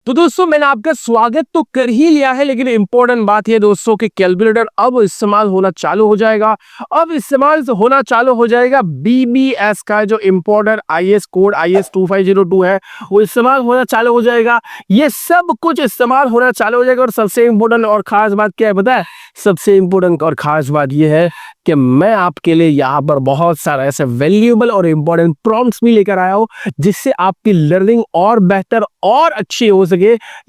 तो दोस्तों मैंने आपका स्वागत तो कर ही लिया है, लेकिन इंपॉर्टेंट बात यह दोस्तों कि कैलकुलेटर अब इस्तेमाल होना चालू हो जाएगा। अब इस्तेमाल होना चालू हो जाएगा बीबीएस का जो इंपॉर्टेंट आईएस कोड IS 2502 है वो इस्तेमाल होना चालू हो जाएगा। ये सब कुछ इस्तेमाल होना चालू हो जाएगा। और सबसे इंपॉर्टेंट और खास बात क्या है पता है? सबसे इंपॉर्टेंट और खास बात यह है कि मैं आपके लिए यहाँ पर बहुत सारा ऐसे वैल्यूएबल और इंपॉर्टेंट प्रॉम्प्ट्स भी लेकर आया हूँ जिससे आपकी लर्निंग और बेहतर और अच्छी हो सके।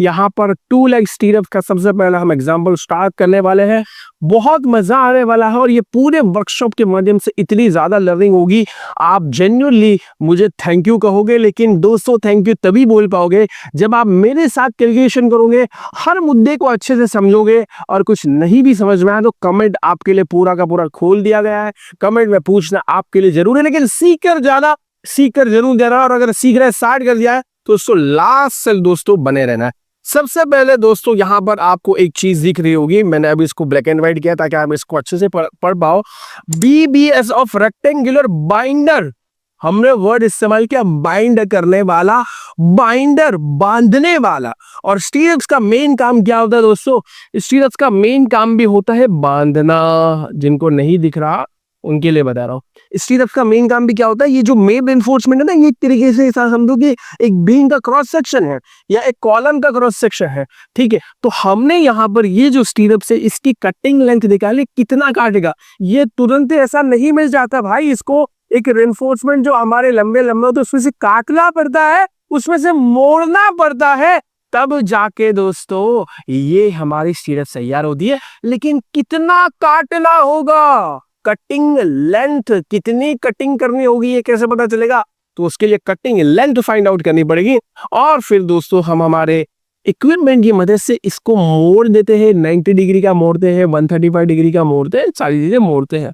यहाँ पर 2 लेग स्टीरअप का सबसे पहला हम एग्जांपल स्टार्ट करने वाले हैं। बहुत मजा आने वाला है और ये पूरे वर्कशॉप के माध्यम से इतनी ज्यादा लर्निंग होगी, आप जेन्युइनली मुझे थैंक यू कहोगे। लेकिन दोस्तों थैंक यू तभी बोल पाओगे जब आप मेरे साथ कैलकुलेशन करोगे, हर मुद्दे को अच्छे से समझोगे। और कुछ नहीं भी समझ में आया तो कमेंट आपके लिए पूरा का पूरा खोल दिया गया है। कमेंट में पूछना आपके लिए जरूर है, लेकिन सीख कर जरूर देना। और अगर सीख रहे स्टार्ट कर दिया है तो उसको लास्ट से दोस्तों बने रहना है। सबसे पहले दोस्तों यहाँ पर आपको एक चीज दिख रही होगी, मैंने अभी इसको ब्लैक एंड व्हाइट किया ताकि आप इसको अच्छे से पढ़ पाओ। बीबीएस ऑफ रेक्टेंगुलर बाइंडर, हमने वर्ड इस्तेमाल किया बाइंड करने वाला, बाइंडर बांधने वाला। और स्टीरअप्स का मेन काम क्या होता है दोस्तों? स्टीरअप्स का मेन काम भी होता है बांधना। जिनको नहीं दिख रहा उनके लिए बता रहा हूँ, स्टीरअप्स का मेन काम भी क्या होता है? ये जो मेन रेनफोर्समेंट है ना, ये एक तरीके से ऐसा समझो कि एक बीम का क्रॉस सेक्शन है या एक कॉलम का क्रॉस सेक्शन है, ठीक है। तो हमने यहाँ पर ये जो स्टीरअप्स है इसकी कटिंग लेंथ निकाली, कितना काटेगा। ये तुरंत ऐसा नहीं मिल जाता भाई, इसको एक रेनफोर्समेंट जो हमारे लंबे लंबे होते हैं उसमें से काटना पड़ता है, उसमें से मोड़ना पड़ता है, तब जाके दोस्तों ये हमारी स्टीरअप तैयार होती है। लेकिन कितना काटना होगा, कटिंग लेंथ, कितनी कटिंग करनी होगी ये कैसे पता चलेगा? तो उसके लिए कटिंग लेंथ फाइंड आउट करनी पड़ेगी। और फिर दोस्तों हम हमारे इक्विपमेंट की मदद से इसको मोड़ देते हैं। 90 डिग्री का मोड़ते हैं, 135 डिग्री का मोड़ते हैं, सारी चीजें मोड़ते हैं।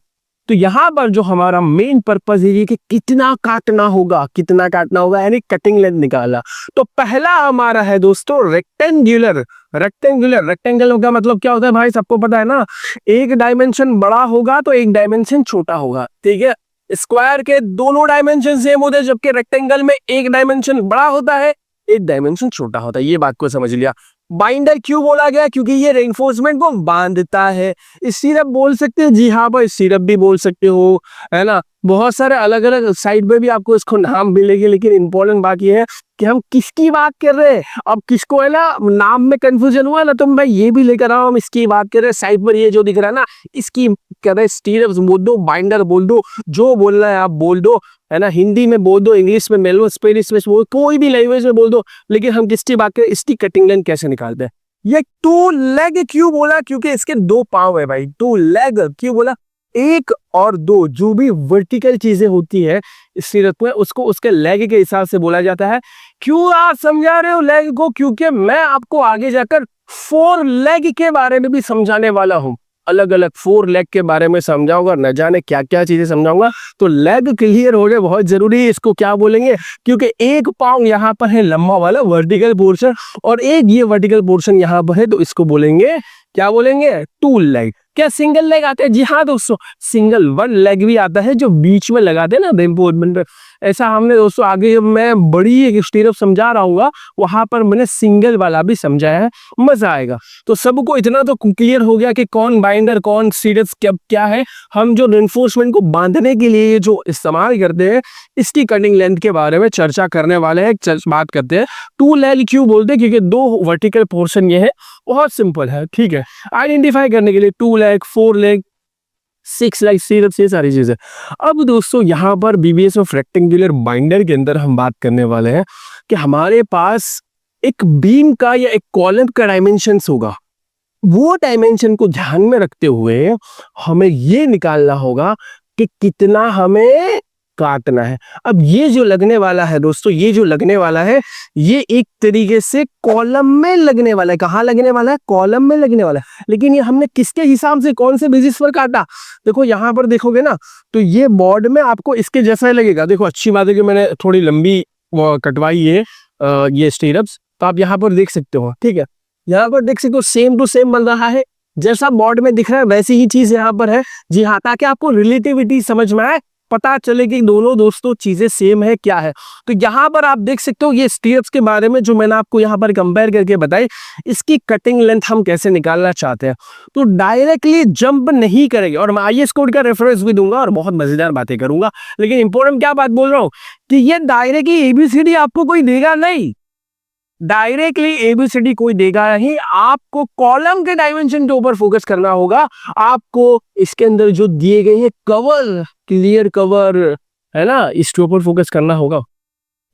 तो यहाँ पर जो हमारा मेन पर्पस है कि कितना काटना होगा, कितना काटना होगा यानी कटिंग लेंथ निकाला। तो पहला हमारा है दोस्तों रेक्टेंगुलर। रेक्टेंगल का मतलब क्या होता है भाई? सबको पता है ना, एक डायमेंशन बड़ा होगा तो एक डायमेंशन छोटा होगा, ठीक है। स्क्वायर के दोनों डायमेंशन सेम होते हैं, जबकि रेक्टेंगल में एक डायमेंशन बड़ा होता है, एक डायमेंशन छोटा होता है। ये बात को समझ लिया। बाइंडर क्यों बोला गया? क्योंकि ये रेइंफोर्समेंट को बांधता है। स्टीरअप बोल सकते हैं, जी हाँ भाई स्टीरअप भी बोल सकते हो, है ना। बहुत सारे अलग अलग साइड पे भी आपको इसको नाम मिलेगी, लेकिन इंपॉर्टेंट बात ये है कि हम किसकी बात कर रहे हैं। अब किसको है ना नाम में कंफ्यूजन हुआ ना, तो मैं ये भी लेकर आओ, हम इसकी बात कर रहे हैं। साइड पर ये जो दिख रहा है ना, इसकी कह रहे स्टीरअप बोल दो, बाइंडर बोल दो, जो बोलना है आप बोल दो, है ना। हिंदी में बोल दो, इंग्लिश में बोल दो, स्पेनिश में बोल, कोई भी लैंग्वेज में बोल दो। लेकिन हम किसकी बात करें, इसकी कटिंग लेंथ कैसे निकालते हैं। ये 2 लेग क्यों बोला? क्योंकि इसके 2 पांव है भाई। 2 लेग क्यों बोला? 1 और 2 जो भी वर्टिकल चीजें होती है स्टीरअप में, उसको उसके लेग के हिसाब से बोला जाता है। क्यों आप समझा रहे हो लेग को? क्योंकि मैं आपको आगे जाकर 4 लेग के बारे में भी समझाने वाला हूं। अलग अलग 4 लेग के बारे में समझाऊंगा, न जाने क्या क्या चीजें समझाऊंगा। तो लेग क्लियर हो जाए बहुत जरूरी है। इसको क्या बोलेंगे? क्योंकि एक पांव यहाँ पर है लंबा वाला वर्टिकल पोर्शन, और एक ये वर्टिकल पोर्शन यहाँ पर है, तो इसको बोलेंगे, क्या बोलेंगे? 2 लेग। क्या सिंगल लेग आते हैं? जी हाँ दोस्तों, सिंगल 1 लेग भी आता है जो बीच में लगाते हैं ना रेनफोर्समेंट। ऐसा हमने दोस्तों आगे जब मैं बड़ी एक स्टीरअप समझा रहा हूँ वहां पर मैंने सिंगल वाला भी समझाया है, मजा आएगा। तो सबको इतना तो क्लियर हो गया कि कौन बाइंडर कौन स्टीरअप क्या है। हम जो रेनफोर्समेंट को बांधने के लिए जो इस्तेमाल करते हैं इसकी कटिंग लेंथ के बारे में चर्चा करने वाले हैं। बात करते हैं 2 लेग क्यों बोलते हैं? क्योंकि 2 वर्टिकल पोर्शन ये है। बहुत सिंपल है, ठीक है, आइडेंटिफाई करने के लिए। 2 लेग, 4 लेग, 6 लेग स्टीरअप, ये सारी चीजें। अब दोस्तों यहाँ पर बीबीएस ऑफ रेक्टेंगुलर बाइंडर के अंदर हम बात करने वाले हैं कि हमारे पास एक बीम का या एक कॉलम का डायमेंशंस होगा। वो डायमेंशन को ध्यान में रखते हुए हमें ये निकालना होगा कि कितना हमें काटना है। अब ये जो लगने वाला है दोस्तों, ये जो लगने वाला है ये एक तरीके से कॉलम में लगने वाला है। कहाँ लगने वाला है? कॉलम में लगने वाला है। लेकिन ये हमने किसके हिसाब से, कौन से बेसिस पर काटा? देखो यहाँ पर देखोगे ना तो ये बोर्ड में आपको इसके जैसा ही लगेगा। देखो अच्छी बात है कि मैंने थोड़ी लंबी कटवाई है ये स्टीरअप्स, तो आप यहाँ पर देख सकते हो, ठीक है। यहाँ पर देख सकते हो सेम टू सेम बन रहा है, जैसा बोर्ड में दिख रहा है वैसी ही चीज यहाँ पर है। जी हाँ, ताकि आपको रिलेटिविटी समझ में आए पता चले कि दोनों दोस्तों चीजें सेम है क्या है। तो यहाँ पर आप देख सकते हो ये स्टीयर्स के बारे में जो मैंने आपको यहाँ पर कंपेयर करके बताई, इसकी कटिंग लेंथ हम कैसे निकालना चाहते हैं। तो डायरेक्टली जंप नहीं करेंगे, और मैं आईएस कोड का रेफरेंस भी दूंगा और बहुत मजेदार बातें करूंगा। लेकिन इंपॉर्टेंट क्या बात बोल रहा हूँ कि ये डायरेक्टली एबीसीडी आपको कोई देगा नहीं, डायरेक्टली एबीसीडी कोई देगा नहीं, आपको कॉलम के डायमेंशन के ऊपर फोकस करना होगा। आपको इसके अंदर जो दिए गए हैं कवर, क्लियर कवर है ना, इसके ऊपर फोकस करना होगा,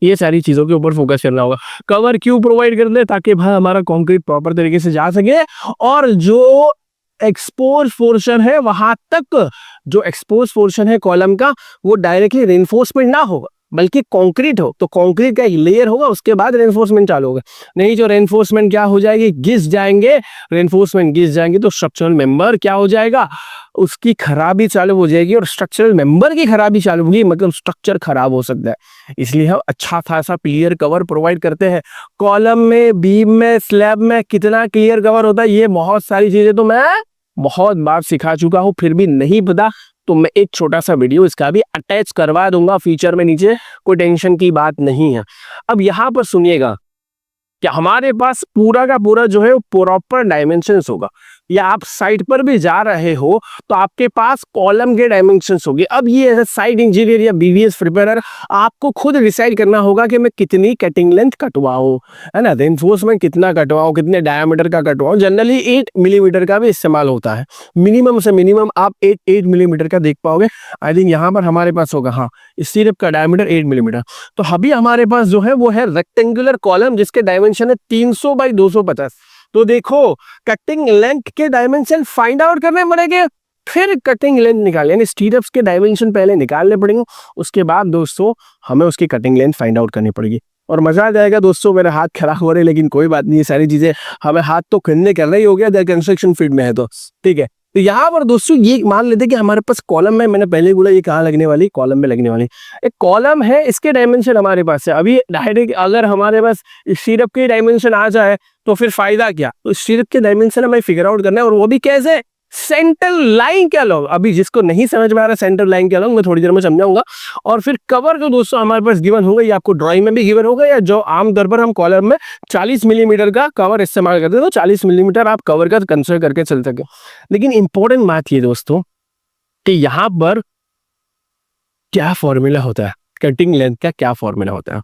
ये सारी चीजों के ऊपर फोकस करना होगा। कवर क्यों प्रोवाइड कर दे, ताकि भाई हमारा कंक्रीट प्रॉपर तरीके से जा सके, और जो एक्सपोज पोर्शन है वहां तक, जो एक्सपोज पोर्शन है कॉलम का, वो डायरेक्टली रेनफोर्समेंट ना होगा बल्कि कंक्रीट हो, तो कंक्रीट का एक लेयर होगा, उसके बाद रेनफोर्समेंट चालू होगा। नहीं, जो रेनफोर्समेंट क्या हो जाएगी, घिस जाएंगे, रेनफोर्समेंट घिस जाएंगे तो स्ट्रक्चरल मेंबर क्या हो जाएगा, उसकी खराबी चालू हो जाएगी, और स्ट्रक्चरल मेंबर की खराबी चालू होगी मतलब स्ट्रक्चर खराब हो सकता है। इसलिए हम अच्छा खासा क्लियर कवर प्रोवाइड करते हैं। कॉलम में, बीम में, स्लैब में कितना क्लियर कवर होता है, ये बहुत सारी चीजें तो मैं बहुत बार सिखा चुका हूं, फिर भी नहीं पता तो मैं एक छोटा सा वीडियो इसका भी अटैच करवा दूंगा फीचर में नीचे, कोई टेंशन की बात नहीं है। अब यहां पर सुनिएगा कि हमारे पास पूरा का पूरा जो है वो प्रॉपर डायमेंशंस होगा, या आप साइट पर भी जा रहे हो तो आपके पास कॉलम के डायमेंशंस होंगे। अब ये साइट इंजीनियर या बीवीएस प्रिपेयर आपको खुद डिसाइड करना होगा कि मैं कितनी कटिंग लेंथ कटवाऊं, है ना, रेनफोर्समेंट कितना कटवाऊं, कितने डायमीटर का कटवाऊं। जनरली 8 मिलीमीटर का भी इस्तेमाल होता है, मिनिमम से मिनिमम आप 8 मिलीमीटर का देख पाओगे। आई थिंक यहाँ पर हमारे पास होगा, हाँ, इस सिर्फ का डायमीटर 8 मिलीमीटर। तो अभी हमारे पास जो है वो है रेक्टेंगुलर कॉलम जिसके डायमेंशन है 300 बाई 250। तो देखो, कटिंग लेंथ के डायमेंशन फाइंड आउट करने पड़ेंगे, फिर कटिंग लेंथ निकालें, यानी स्टीरअप्स के डायमेंशन पहले निकालने पड़ेंगे, उसके बाद दोस्तों हमें उसकी कटिंग लेंथ फाइंड आउट करनी पड़ेगी। और मजा आ जाएगा दोस्तों। मेरे हाथ खराब हो रहे लेकिन कोई बात नहीं, ये सारी चीजें हमें हाथ तो करने करना ही हो गया, अगर कंस्ट्रक्शन फील्ड में है तो ठीक है। तो यहाँ पर दोस्तों ये मान लेते कि हमारे पास कॉलम में, मैंने पहले बोला ये कहाँ लगने वाली, कॉलम में लगने वाली एक कॉलम है, इसके डायमेंशन हमारे पास है। अभी डायरेक्ट अगर हमारे पास स्टीरअप के डायमेंशन आ जाए तो फिर फायदा क्या, तो स्टीरअप के डायमेंशन हमें फिगर आउट करना है, और वो भी कैसे, सेंटर लाइन क्या लो। अभी जिसको नहीं समझ में आ रहा सेंटर लाइन क्या लो, मैं थोड़ी देर में समझाऊंगा। और फिर कवर जो दोस्तों हमारे पास गिवन होगा, ये आपको ड्राइंग में भी गिवन होगा, या जो आमतौर पर हम कॉलम में 40 मिलीमीटर का कवर इस्तेमाल करते हैं, तो 40 मिलीमीटर आप कवर का कंसिडर करके चल सके। लेकिन इंपॉर्टेंट बात ये दोस्तों कि यहाँ पर क्या फॉर्मूला होता है, कटिंग लेंथ का क्या फॉर्मूला होता है।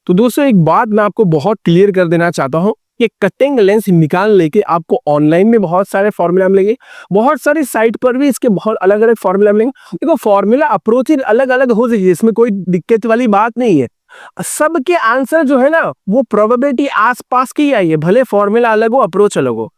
तो दोस्तों एक बात मैं आपको बहुत क्लियर कर देना चाहता हूँ कि कटिंग लेंथ निकाल लेके आपको ऑनलाइन में बहुत सारे फॉर्मूला मिलेंगे, बहुत सारी साइट पर भी इसके बहुत अलग अलग फॉर्मूला मिलेंगे। देखो फॉर्मूला अप्रोच ही अलग अलग हो जाएगी, इसमें कोई दिक्कत वाली बात नहीं है। सबके आंसर जो है ना वो प्रोबेबिलिटी आसपास की आई है, भले फॉर्मूला अलग हो, अप्रोच अलग हो।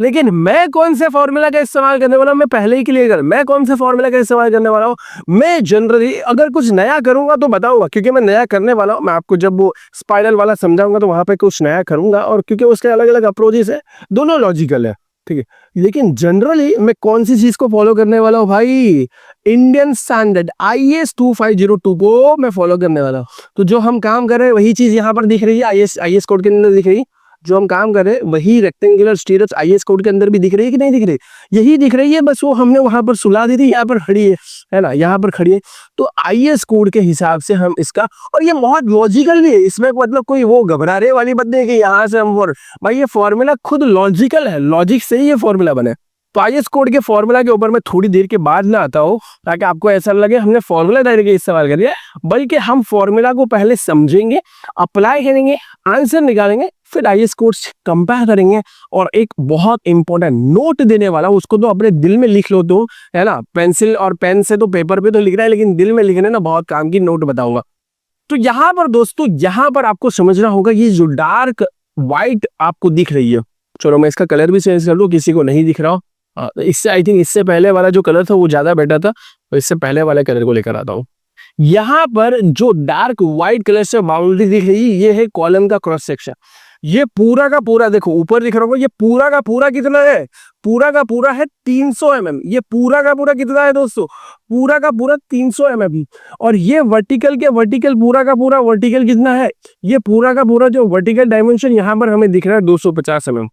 लेकिन मैं कौन से फॉर्मूला का इस्तेमाल करने वाला हूं, मैं पहले ही क्लियर कर, मैं कौन से फॉर्मूला का इस्तेमाल करने वाला हूं। मैं जनरली अगर कुछ नया करूंगा तो बताऊंगा, क्योंकि मैं नया करने वाला हूं। मैं आपको जब वो स्पाइरल वाला समझाऊंगा तो वहां पे कुछ नया करूंगा, और क्योंकि उसके अलग अलग अप्रोचेस है, दोनों लॉजिकल है, ठीक है। लेकिन जनरली मैं कौन सी चीज को फॉलो करने वाला हूं भाई, इंडियन स्टैंडर्ड IS 2502 को मैं फॉलो करने वाला हूं। तो जो हम काम कर रहे हैं वही चीज यहाँ पर दिख रही है, IS कोड के अंदर दिख रही है। जो हम काम कर रहे हैं वही रेक्टेंगुलर स्टीरअप्स IS कोड के अंदर भी दिख रही है कि नहीं दिख रही, यही दिख रही है, बस वो हमने वहां पर सुला दी थी, यहाँ पर खड़ी है ना, यहाँ पर खड़ी है। तो IS कोड के हिसाब से हम इसका, और ये बहुत लॉजिकल भी है, इसमें मतलब कोई वो घबराने वाली बात नहीं है कि यहाँ से हम भाई ये फॉर्मूला खुद लॉजिकल है, लॉजिक से ही ये फॉर्मूला बने। तो IS कोड के फॉर्मूला के ऊपर मैं थोड़ी देर के बाद ना आता हूँ, ताकि आपको ऐसा लगे हमने फॉर्मूला डायरेक्ट इस्तेमाल कर लिया, बल्कि हम फॉर्मूला को पहले समझेंगे, अप्लाई करेंगे, आंसर निकालेंगे, फिर IS कोड कंपेयर करेंगे। और एक बहुत इंपॉर्टेंट नोट देने वाला, उसको तो अपने दिल में लिख लो, तो है ना, पेंसिल और पेन से तो पेपर पे तो लिख रहा है, लेकिन दिल में लिखने ना बहुत काम की नोट बताऊंगा। तो यहाँ पर दोस्तों, यहाँ पर आपको समझना होगा, ये जो डार्क व्हाइट आपको दिख रही है, चलो मैं इसका कलर भी चेंज कर लूँ, किसी को नहीं दिख रहा हो, इससे आई थिंक इससे पहले वाला जो कलर था वो ज्यादा बेटर था, तो इससे पहले वाले कलर को लेकर आता हूँ। यहाँ पर जो डार्क व्हाइट कलर से बाउंड्री दिख रही है, ये है कॉलम का क्रॉस सेक्शन। ये पूरा का पूरा देखो ऊपर दिख रहा होगा, ये पूरा का पूरा कितना है, पूरा का पूरा है 300 mm। ये पूरा का पूरा कितना है दोस्तों, पूरा का पूरा 300 mm। और ये वर्टिकल के वर्टिकल पूरा का पूरा वर्टिकल कितना है, ये पूरा का पूरा जो वर्टिकल डायमेंशन यहाँ पर हमें दिख रहा है 250 mm।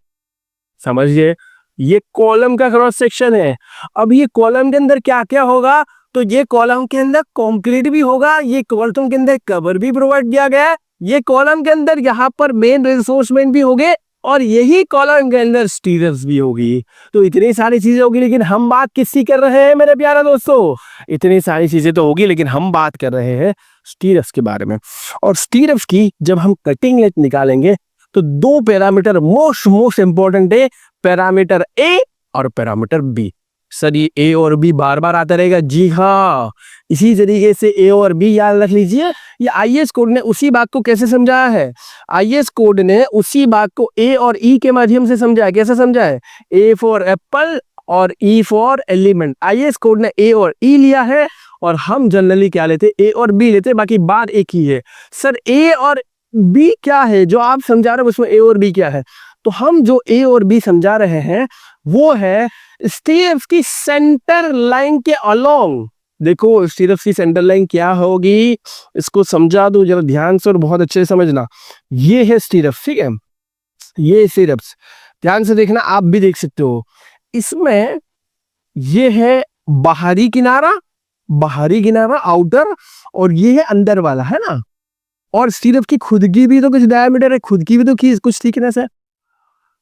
समझिए, ये कॉलम का क्रॉस सेक्शन है। अब ये कॉलम के अंदर क्या क्या होगा, तो ये कॉलम के अंदर कंक्रीट भी होगा, ये कॉलम के अंदर कवर भी प्रोवाइड किया गया है, ये कॉलम के अंदर यहाँ पर मेन रिइंफोर्समेंट भी होंगे और यही कॉलम के अंदर स्टीयर्स भी होगी। तो इतनी सारी चीजें होगी, लेकिन हम बात किसकी कर रहे हैं मेरे प्यारे दोस्तों? इतनी सारी चीजें तो होगी, लेकिन हम बात कर रहे हैं स्टीयर्स के बारे में। और स्टीयर्स की जब हम कटिंग लेंथ निकालेंगे तो दो पैरामीटर मोस्ट इंपॉर्टेंट है, पैरामीटर ए और पैरामीटर बी। सर ये ए और बी बार बार आता रहेगा? जी हाँ, इसी तरीके से ए और बी याद रख लीजिए। ये आईएस कोड ने उसी बात को कैसे समझाया है? आईएस कोड ने उसी बात को ए और ई के माध्यम से समझाया। कैसे समझाया? ए फॉर एप्पल और E for element. IS code ने ए और ई लिया है और हम जनरली क्या लेते? ए और बी लेते, बाकी बात एक ही है। सर ए और बी क्या है जो आप समझा रहे हो, उसमें ए और बी क्या है? तो हम जो ए और बी समझा रहे हैं वो है स्टीयर्स की सेंटर लाइन के अलोंग। देखो स्टीयर्स की सेंटर लाइन क्या होगी, इसको समझा दो जरा ध्यान से और बहुत अच्छे से समझना। ये है स्टीयर्स, ठीक है, ये स्टीयर्स, ध्यान से देखना, आप भी देख सकते हो। इसमें ये है बाहरी किनारा आउटर, और ये है अंदर वाला, है ना। और स्टीयर्स की खुद की भी तो कुछ डायमीटर है, खुद की भी तो कुछ थिकनेस है।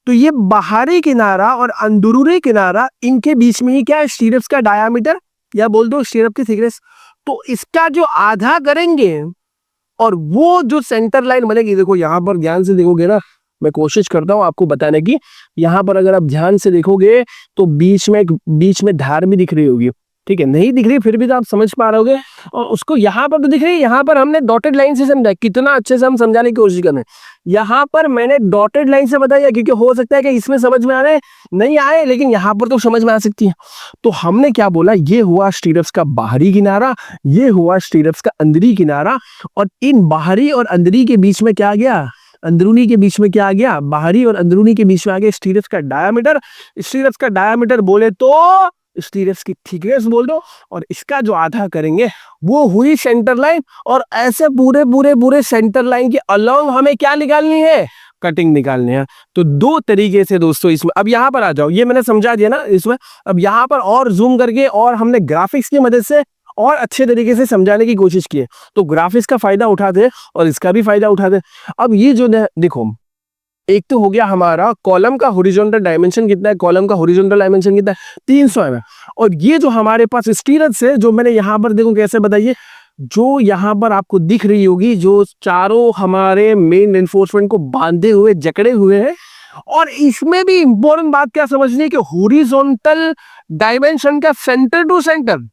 तो ये बाहरी किनारा और अंदरूनी किनारा, इनके बीच में ही क्या है? स्टीयर्स का डायामीटर, या बोल दो स्टीयर्स की थिकनेस। तो इसका जो आधा करेंगे और वो जो सेंटर लाइन बनेगी, देखो यहां पर ध्यान से देखोगे ना, मैं कोशिश करता हूं आपको बताने की। यहां पर अगर आप ध्यान से देखोगे तो बीच में धार भी दिख रही होगी, ठीक है, नहीं दिख रही फिर भी तो आप समझ पा रहे होगे। और उसको यहाँ पर तो दिख रही है, यहाँ पर हमने डॉटेड लाइन से समझा, कितना अच्छे से हम समझाने की कोशिश कर रहे हैं। यहाँ पर मैंने डॉटेड लाइन से बताया क्योंकि हो सकता है कि इसमें समझ में आने नहीं आए, लेकिन यहाँ पर तो समझ में आ सकती है। तो हमने क्या बोला, ये हुआ स्टीयर्स का बाहरी किनारा, ये हुआ स्टीयर्स का अंदरी किनारा, और इन बाहरी और अंदरी के बीच में क्या आ गया? अंदरूनी के बीच में क्या आ गया? बाहरी और अंदरूनी के बीच में आ गया स्टीयर्स का डायामीटर। स्टीयर्स का डायामीटर बोले तो स्टीयर्स की थिकनेस बोल दो, और इसका जो आधा करेंगे वो हुई सेंटर लाइन। और ऐसे पूरे सेंटर लाइन के अलोंग हमें क्या निकालनी है? कटिंग निकालनी है। तो दो तरीके से दोस्तों इसमें, अब यहाँ पर आ जाओ, ये मैंने समझा दिया ना इसमें। अब यहाँ पर और जूम करके और हमने ग्राफिक्स की मदद से और अच्छे तरीके से समझाने की कोशिश की है। तो ग्राफिक्स का फायदा उठाते और इसका भी फायदा उठाते। अब ये जो देखो, एक तो हो गया हमारा कॉलम का हॉरिजॉन्टल डायमेंशन कितना है, कॉलम का हॉरिजॉन्टल डायमेंशन कितना है? 300 है। और ये जो हमारे पास स्टीयर्स है, जो मैंने यहाँ पर देखो कैसे बताइए, जो यहाँ पर आपको दिख रही होगी, जो चारों हमारे मेन रिइंफोर्समेंट को बांधे हुए जकड़े हुए हैं। और इसमें भी इंपॉर्टेंट बात क्या समझनी है कि हॉरिजॉन्टल डायमेंशन का सेंटर टू सेंटर,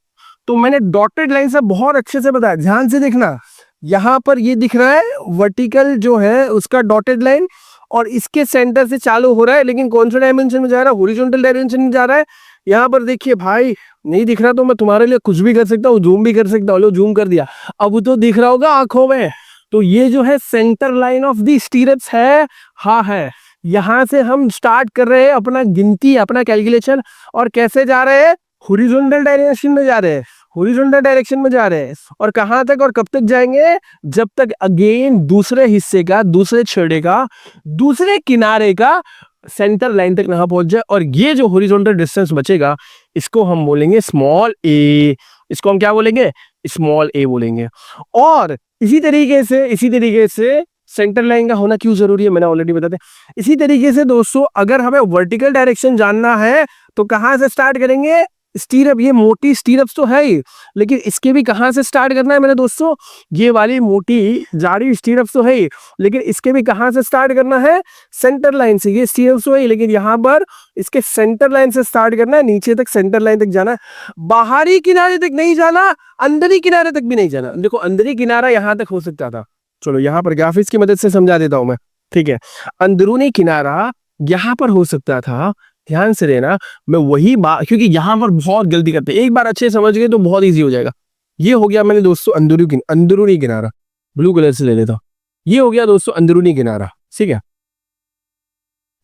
तो मैंने डॉटेड लाइन से बहुत अच्छे से बताया, ध्यान से देखना। यहाँ पर ये दिख रहा है वर्टिकल जो है उसका डॉटेड लाइन, और इसके सेंटर से चालू हो रहा है, लेकिन कौन सा डायमेंशन में जा रहा है? हॉरिजॉन्टल डायमेंशन में जा रहा है। यहाँ पर देखिए भाई, नहीं दिख रहा तो मैं तुम्हारे लिए कुछ भी कर सकता हूँ, जूम भी कर सकता हूँ। लो जूम कर दिया, अब तो दिख रहा होगा आंखों में। तो ये जो है centre line of the stairs है, हाँ है। यहाँ से हम स्टार्ट कर रहे हैं अपना गिनती, अपना कैलकुलेशन, और कैसे जा रहे हैं? हॉरिजॉन्टल डायरेक्शन में जा रहे हैं, हॉरिजॉन्टल डायरेक्शन में जा रहे हैं। और कहां तक और कब तक जाएंगे? जब तक अगेन दूसरे हिस्से का, दूसरे छेड़े का, दूसरे किनारे का सेंटर लाइन तक ना पहुंच जाए। और ये जो हॉरिजॉन्टल डिस्टेंस बचेगा, इसको हम बोलेंगे स्मॉल ए। इसको हम क्या बोलेंगे? स्मॉल ए बोलेंगे। और इसी तरीके से सेंटर लाइन का होना क्यों जरूरी है, मैंने ऑलरेडी बता दिया। इसी तरीके से दोस्तों, अगर हमें वर्टिकल डायरेक्शन जानना है तो कहां से स्टार्ट करेंगे? स्टीरअप, ये मोटी स्टीरअप्स तो है ही, लेकिन इसके भी कहां से स्टार्ट करना है मेरे दोस्तों? ये वाली मोटी जारी स्टीरअप्स तो है ही, लेकिन इसके भी कहां से स्टार्ट करना है? सेंटर लाइन से। ये स्टीरअप्स तो है ही, लेकिन यहाँ पर इसके सेंटर लाइन से स्टार्ट करना है, नीचे तक सेंटर लाइन तक जाना है। बाहरी किनारे तक नहीं जाना, अंदरी किनारे तक भी नहीं जाना। देखो अंदरी किनारा यहाँ तक हो सकता था, चलो यहाँ पर ग्राफिक्स की मदद से समझा देता हूं मैं, ठीक है। अंदरूनी किनारा यहाँ पर हो सकता था, ध्यान से रहना। मैं वही बात, क्योंकि यहाँ पर बहुत गलती करते हैं, एक बार अच्छे समझ गए तो बहुत इजी हो जाएगा। ये हो गया मैंने दोस्तों अंदरूनी किनारा, ब्लू कलर से ले लेता हूं। ये हो गया दोस्तों अंदरूनी किनारा, ठीक है।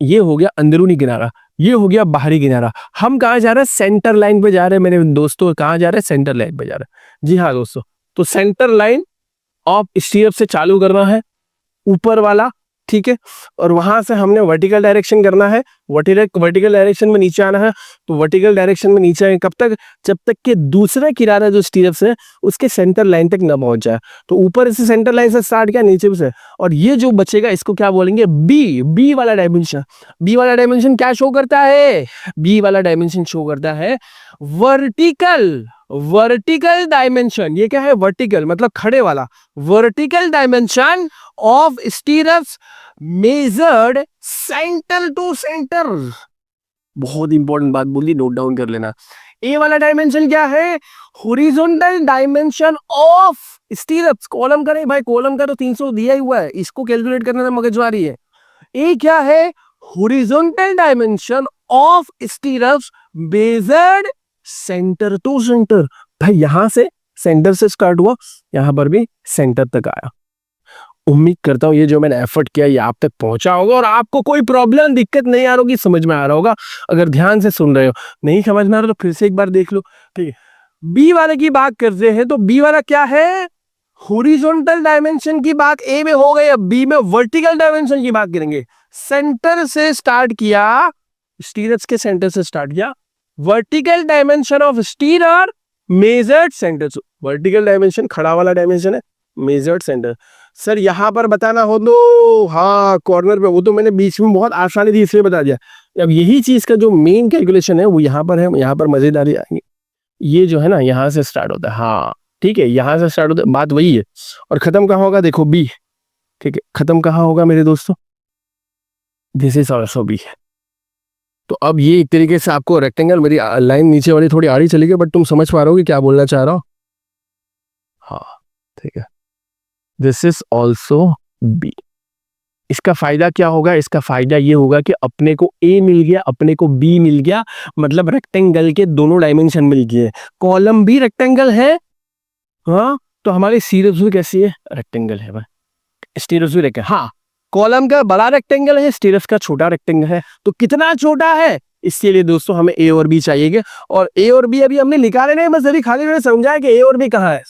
ये हो गया अंदरूनी किनारा, ये हो गया बाहरी किनारा। हम कहाँ जा रहे हैं? सेंटर लाइन पे जा रहे हैं मेरे दोस्तों। कहाँ जा रहे हैं? सेंटर लाइन पे जा रहे हैं। जी हाँ दोस्तों, तो सेंटर लाइन ऑफ स्टीरअप से चालू करना है, ऊपर वाला ठीक है, और वहां से हमने वर्टिकल डायरेक्शन करना है, वर्टिकल डायरेक्शन में नीचे आना है। तो वर्टिकल डायरेक्शन में नीचे आए कब तक, जब तक कि दूसरा किनारा जो स्टीरप्स है उसके सेंटर लाइन तक ना पहुंच जाए। तो ऊपर से सेंटर लाइन से स्टार्ट किया, नीचे से, और ये जो बचेगा इसको क्या बोलेंगे, बी वाला डायमेंशन। बी वाला डायमेंशन क्या शो करता है, बी वाला डायमेंशन शो करता है वर्टिकल डायमेंशन। ये क्या है, वर्टिकल मतलब खड़े वाला, vertical dimension of stirrups measured centre to centre. बहुत इंपॉर्टेंट बात बोली, नोट डाउन कर लेना। ए वाला डायमेंशन क्या है, horizontal dimension of stirrups. Column का नहीं भाई, कॉलम का तो 300 दिया ही हुआ है, इसको कैलकुलेट करने में मगजमारी है। ए क्या है, horizontal dimension of stirrups measured centre to centre. भाई यहां से सेंटर से स्टार्ट हुआ, यहां पर भी सेंटर तक आया। उम्मीद करता हूं ये जो मैंने एफर्ट किया ये आप तक पहुंचा होगा और आपको कोई प्रॉब्लम दिक्कत नहीं आ रही होगी, समझ में आ रहा होगा अगर ध्यान से सुन रहे हो। नहीं समझ में आ रहा तो फिर से एक बार देख लो, ठीक है। बी वाले की बात करते हैं तो बी वाला क्या है, हॉरिजॉन्टल डायमेंशन की बात ए में हो गई, अब बी में वर्टिकल डायमेंशन की बात करेंगे। सेंटर से स्टार्ट किया, स्टीरप्स के सेंटर से स्टार्ट किया, vertical dimension of stirrer measured centre. Vertical dimension खड़ा वाला डायमेंशन है, मेजर्ड सेंटर। सर यहां पर बताना हो तो हाँ कॉर्नर पे, वो तो मैंने बीच में बहुत आसानी थी इसलिए बता दिया। अब यही चीज का जो मेन कैलकुलेशन है वो यहाँ पर है, यहाँ पर मजेदारी आएंगी। ये जो है ना यहाँ से स्टार्ट होता है, हाँ ठीक है, यहाँ से स्टार्ट होता है, बात वही है। और खत्म कहाँ होगा, देखो बी, ठीक है, खत्म कहाँ होगा मेरे दोस्तों, दिस इज ऑल्सो बी। तो अब ये एक तरीके से आपको रेक्टेंगल, मेरी लाइन नीचे वाली थोड़ी आड़ी चली गई बट तुम समझ पा रहे हो कि क्या बोलना चाह रहा हूँ। हाँ ठीक है, दिस इज ऑल्सो बी। इसका फायदा क्या होगा, इसका फायदा ये होगा कि अपने को ए मिल गया, अपने को बी मिल गया, मतलब रेक्टेंगल के दोनों डायमेंशन मिल गए। कॉलम भी रेक्टेंगल है, हाँ, तो हमारी स्टीरप्स भी कैसी है, रेक्टेंगल है भाई, स्टीरप्स भी रेक्टेंगल। हाँ, कॉलम का बड़ा रेक्टेंगल है, स्टीरप्स का छोटा रेक्टेंगल है। तो कितना छोटा है, इसके लिए दोस्तों हमें ए और बी चाहिए, और ए और बी अभी हमने निकाले नहीं, बस अभी खाली मैंने समझाया कि ए और बी कहाँ है।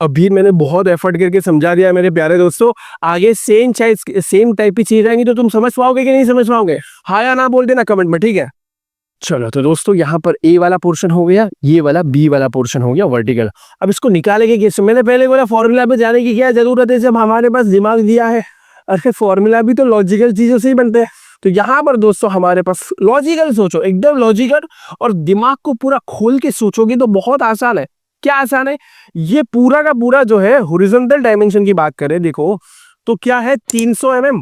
अभी मैंने बहुत एफर्ट करके समझा दिया मेरे प्यारे दोस्तों। आगे सेम टाइप की चीज आएंगी तो तुम समझ पाओगे कि नहीं समझ पाओगे, हाँ या ना बोल देना कमेंट में, ठीक है। चलो तो दोस्तों यहाँ पर ए वाला पोर्शन हो गया, ये वाला बी वाला पोर्शन हो गया वर्टिकल। अब इसको निकालेंगे कैसे, मैंने पहले बोला फॉर्मूला पे जाने की क्या जरूरत है जब हमारे पास दिमाग दिया है। अरे फॉर्मूला भी तो लॉजिकल चीजों से ही बनते हैं। तो यहाँ पर दोस्तों हमारे पास लॉजिकल सोचो, एकदम लॉजिकल, और दिमाग को पूरा खोल के सोचोगे तो बहुत आसान है। क्या आसान है, ये पूरा का पूरा जो है हॉरिजॉन्टल डायमेंशन की बात करें देखो तो क्या है 300 mm,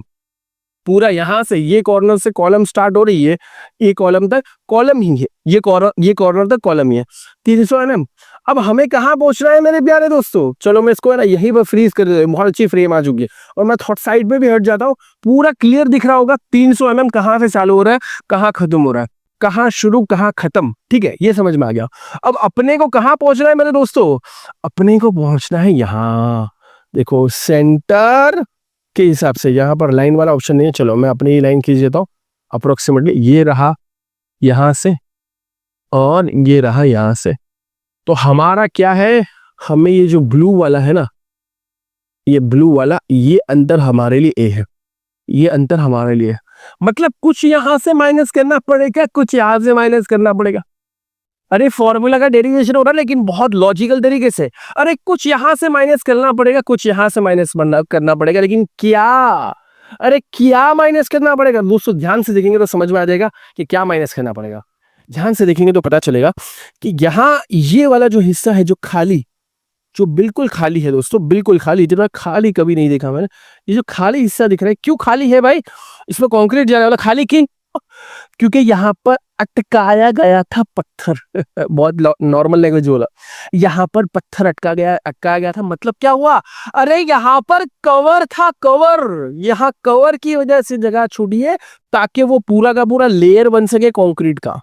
पूरा यहां से ये कॉर्नर से कॉलम स्टार्ट हो रही है, ये कॉलम तक कॉलम ही है, ये कॉर्नर तक कॉलम ही है, 300 mm। अब हमें कहां पहुंचना है मेरे प्यारे दोस्तों, चलो मैं इसको है ना यहीं पर फ्रीज कर देता हूं, बहुत अच्छी फ्रेम आ चुकी है, और मैं थोड़ा साइड में भी हट जाता हूं, पूरा क्लियर दिख रहा होगा 300 mm कहां से चालू हो रहा है, कहां खत्म हो रहा है, कहां शुरू कहां खत्म, ठीक है, ये समझ में आ गया। अब अपने को कहां पहुंचना है मेरे दोस्तों, अपने को पहुंचना है यहां, देखो सेंटर के हिसाब से, यहाँ पर लाइन वाला ऑप्शन नहीं है, चलो मैं अपनी ही लाइन खींच देता हूँ अप्रोक्सीमेटली, ये रहा यहां से और ये रहा यहां से। तो हमारा क्या है, हमें ये जो ब्लू वाला है ना, ये ब्लू वाला, ये अंतर हमारे लिए ए है, ये अंतर हमारे लिए, मतलब कुछ यहां से माइनस करना पड़ेगा, कुछ यहां से माइनस करना पड़ेगा। अरे फॉर्मूला का डेरिवेशन हो रहा है लेकिन बहुत लॉजिकल तरीके से। अरे कुछ यहां से माइनस करना पड़ेगा, कुछ यहां से माइनस करना पड़ेगा, लेकिन क्या, अरे क्या माइनस करना पड़ेगा दोस्तों, ध्यान से देखेंगे तो समझ में आ जाएगा कि क्या माइनस करना पड़ेगा। ध्यान से देखेंगे तो पता चलेगा कि यहाँ ये वाला जो हिस्सा है जो खाली, जो बिल्कुल खाली है दोस्तों, बिल्कुल खाली, इतना खाली कभी नहीं देखा मैंने। ये जो खाली हिस्सा दिख रहा है, क्यों खाली है भाई, इसमें कंक्रीट जाने वाला, खाली क्यों, क्योंकि यहाँ पर अटकाया गया था पत्थर बहुत नॉर्मल लैंग्वेज बोला, यहाँ पर पत्थर अटकाया गया था, मतलब क्या हुआ, अरे यहाँ पर कवर था, कवर, यहाँ कवर की वजह से जगह छूटी है ताकि वो पूरा का पूरा लेयर बन सके कंक्रीट का।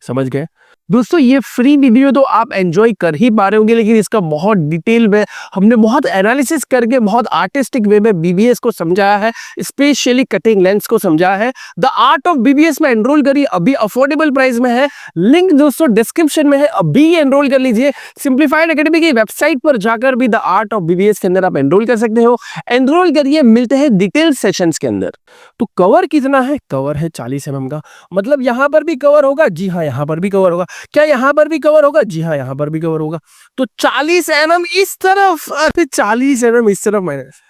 समझ गए दोस्तों? ये फ्री वीडियो तो आप एंजॉय कर ही पा रहे होंगे, लेकिन इसका बहुत डिटेल में हमने बहुत एनालिसिस करके बहुत आर्टिस्टिक वे में बीबीएस को समझाया है, स्पेशली कटिंग लेंस को समझाया है। द आर्ट ऑफ बीबीएस में एनरोल करिए, अभी अफोर्डेबल प्राइस में है, लिंक दोस्तों डिस्क्रिप्शन में है, अभी एनरोल कर लीजिए। सिंप्लीफाइड एकेडमी की वेबसाइट पर जाकर भी द आर्ट ऑफ बीबीएस के अंदर आप एनरोल कर सकते हो। एनरोल करिए, मिलते हैं डिटेल सेशंस के अंदर। तो कवर कितना है? कवर है 40 mm का। मतलब यहां पर भी कवर होगा? जी हाँ, यहां पर भी कवर होगा। क्या यहां पर भी कवर होगा? जी हाँ, यहां पर भी कवर होगा। तो 40 mm इस तरफ, अरे 40 mm इस तरफ माइनस,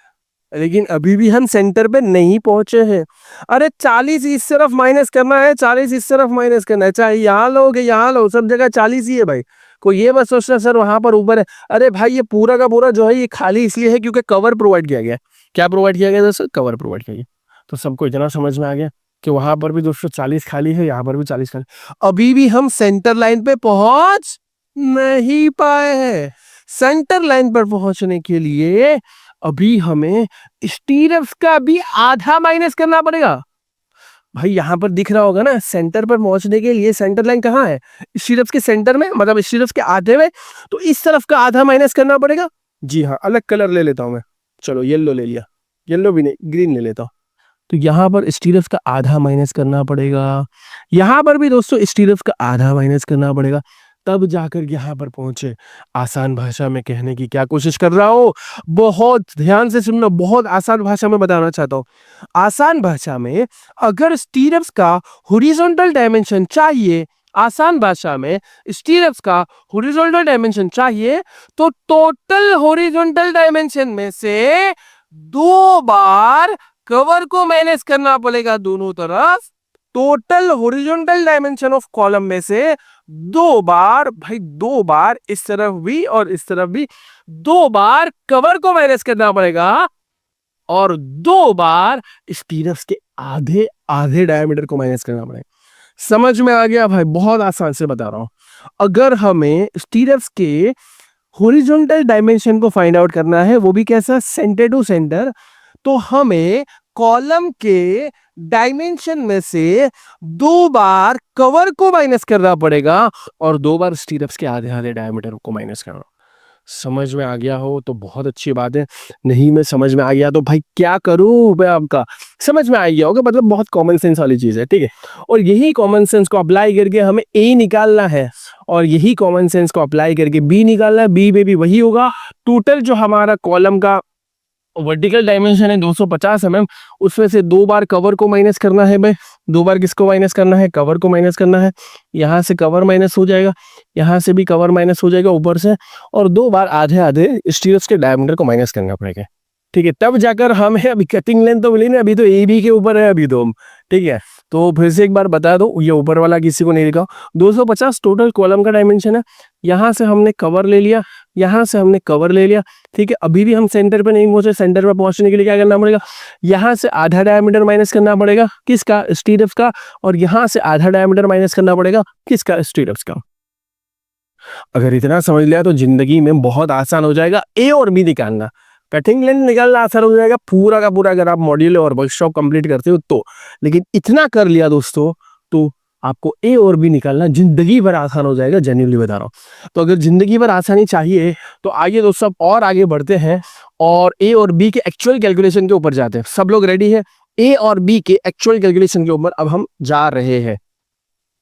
लेकिन अभी भी हम सेंटर पे नहीं पहुंचे हैं। अरे 40 इस तरफ माइनस करना है, 40 इस तरफ माइनस करना है, चाहे यहाँ लो कि यहाँ लो, सब जगह 40 ही है भाई। कोई ये बस सोचना सर वहां पर ऊपर है। अरे भाई ये पूरा का पूरा जो है ये खाली इसलिए है क्योंकि कवर प्रोवाइड किया गया है। क्या प्रोवाइड किया गया दोस्तों? कवर प्रोवाइड किया गया। तो सबको इतना समझ में आ गया कि वहां पर भी दोस्तों 40 खाली है, यहाँ पर भी 40 खाली। अभी भी हम सेंटर लाइन पे पहुंच नहीं पाए हैं। सेंटर लाइन पर पहुंचने के लिए अभी हमें स्टीरप्स का भी आधा माइनस करना पड़ेगा। भाई यहां पर दिख रहा होगा ना, सेंटर पर पहुंचने के लिए सेंटर लाइन कहाँ है? स्टीरप्स के सेंटर में, मतलब स्टीरप्स के आधे में। तो इस तरफ का आधा माइनस करना पड़ेगा। जी हाँ, अलग कलर ले लेता हूं मैं। चलो येलो ले लिया, येलो भी नहीं, ग्रीन ले लेता हूं। तो यहाँ पर स्टीरप्स का आधा माइनस करना पड़ेगा, यहाँ पर भी दोस्तों स्टीरप्स का आधा माइनस करना पड़ेगा, तब जाकर यहाँ पर पहुंचे। आसान भाषा में कहने की क्या कोशिश कर रहा हूँ, बहुत ध्यान से सुनना, बहुत आसान भाषा में बताना चाहता हूँ। आसान भाषा में अगर स्टीरप्स का हॉरिजॉन्टल डायमेंशन चाहिए, आसान भाषा में स्टीरप्स का हॉरिजॉन्टल डायमेंशन चाहिए, तो टोटल हॉरिजॉन्टल डायमेंशन में से 2 बार कवर को माइनस करना पड़ेगा दोनों तरफ। Total horizontal dimension of column में से 2 बार, भाई 2 बार इस तरफ भी और इस तरफ भी 2 बार कवर को माइनस करना पड़ेगा, और 2 बार स्टीरप्स के आधे आधे डायमीटर को माइनस करना पड़ेगा। समझ में आ गया भाई? बहुत आसान से बता रहा हूं। अगर हमें स्टीरप्स के हॉरिजॉन्टल डायमेंशन को फाइंड आउट करना है, वो भी कैसा? सेंटर टू सेंटर, तो हमें कॉलम के डायमेंशन में से 2 बार कवर को माइनस करना पड़ेगा और 2 बार स्टीरप्स के आधे आधे डायमीटर को माइनस करना। समझ में आ गया हो तो बहुत अच्छी बात है, नहीं में समझ में आ गया तो भाई क्या करूं मैं आपका? समझ में आ गया होगा, मतलब बहुत कॉमन सेंस वाली चीज है, ठीक है। और यही कॉमन सेंस को अप्लाई करके हमें ए निकालना है, और यही कॉमन सेंस को अप्लाई करके बी निकालना है। बी में भी वही होगा। टोटल जो हमारा कॉलम का वर्टिकल डायमेंशन है 250 mm, उसमें से 2 बार कवर को माइनस करना है भाई। 2 बार किसको माइनस करना है? कवर को माइनस करना है। यहाँ से कवर माइनस हो जाएगा, यहाँ से भी कवर माइनस हो जाएगा ऊपर से, और 2 बार आधे आधे स्टीरप्स के डायमीटर को माइनस करना पड़ेगा, ठीक है। तब जाकर हमें अभी कटिंग लेंथ तो मिली ना, अभी तो ए बी के ऊपर है अभी तो, ठीक है। तो फिर से एक बार बता दो, ये ऊपर वाला किसी को नहीं लिखा। 250 टोटल कॉलम का डायमेंशन है। यहाँ से हमने कवर ले लिया, यहाँ से हमने कवर ले लिया, ठीक है। अभी भी हम सेंटर पे नहीं पहुंचे। सेंटर पे पहुंचने के लिए क्या करना पड़ेगा? यहाँ से आधा डायमीटर माइनस करना पड़ेगा, किसका? स्टीरप्स का। और यहाँ से आधा डायमीटर माइनस करना पड़ेगा, किसका? स्टीरप्स का। अगर इतना समझ लिया तो जिंदगी में बहुत आसान हो जाएगा ए और बी निकालना। कटिंग लेंथ निकालना आसान हो जाएगा पूरा का पूरा, अगर आप मॉड्यूल और वर्कशॉप कंप्लीट करते हो तो। लेकिन इतना कर लिया दोस्तों तो आपको ए और बी निकालना जिंदगी भर आसान हो जाएगा, जेन्युइनली बता रहा हूं। तो अगर जिंदगी भर आसानी चाहिए तो आइए दोस्तों और आगे बढ़ते हैं और ए और बी के एक्चुअल कैलकुलेशन के ऊपर जाते हैं। सब लोग रेडी है? ए और बी के एक्चुअल कैलकुलेशन के ऊपर अब हम जा रहे हैं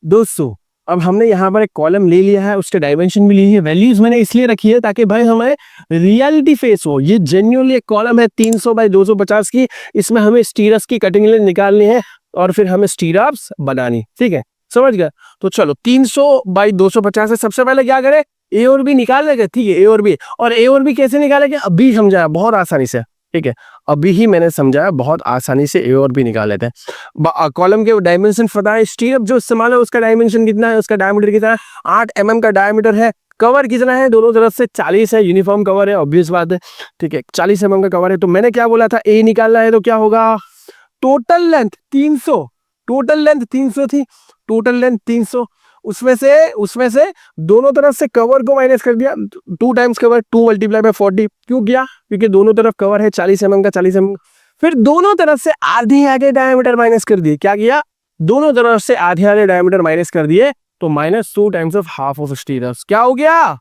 दोस्तों। अब हमने यहाँ पर एक कॉलम ले लिया है, उसके डायमेंशन भी ली है। वैल्यूज मैंने इसलिए रखी है ताकि भाई हमें रियलिटी फेस हो। ये जेन्युइनली एक कॉलम है 300 बाई 250 की, इसमें हमें स्टीरप्स की कटिंग लेंथ निकालनी है और फिर हमें स्टीरप्स बनानी, ठीक है, समझ गए। तो चलो 300 बाई 250 है। सबसे पहले क्या करें? ए और बी निकाल लेंगे, ठीक है। ए और बी कैसे निकालेंगे अभी समझाया बहुत आसानी से, ठीक है। अभी ही मैंने समझाया, बहुत आसानी से ए और बी निकाल लेते हैं। कॉलम के डायमेंशन पता है, स्टीरप जो इस्तेमाल है उसका डायमेंशन कितना है, उसका डायमीटर कितना है? 8 mm का डायमीटर है। कवर कितना है? दोनों तरफ से 40 है, यूनिफॉर्म कवर है, ऑब्वियस बात है, ठीक है। 40 mm का कवर है। तो मैंने क्या बोला था? ए निकालना है तो क्या होगा? टोटल लेंथ 300, टोटल लेंथ 300 थी, टोटल लेंथ 300, उसमें से दोनों तरफ से कवर को माइनस कर दिया। 2 टाइम्स कवर, 2 मल्टीप्लाई बाय 40। क्यों किया? क्योंकि दोनों तरफ कवर है 40 mm का, 40 mm। फिर दोनों तरफ से आधे आधे डायमीटर माइनस कर दिए। क्या किया? दोनों तरफ से आधे आधे डायमीटर माइनस कर दिए। तो -2 टाइम्स ऑफ हाफ ऑफ स्टीरस क्या हो गया?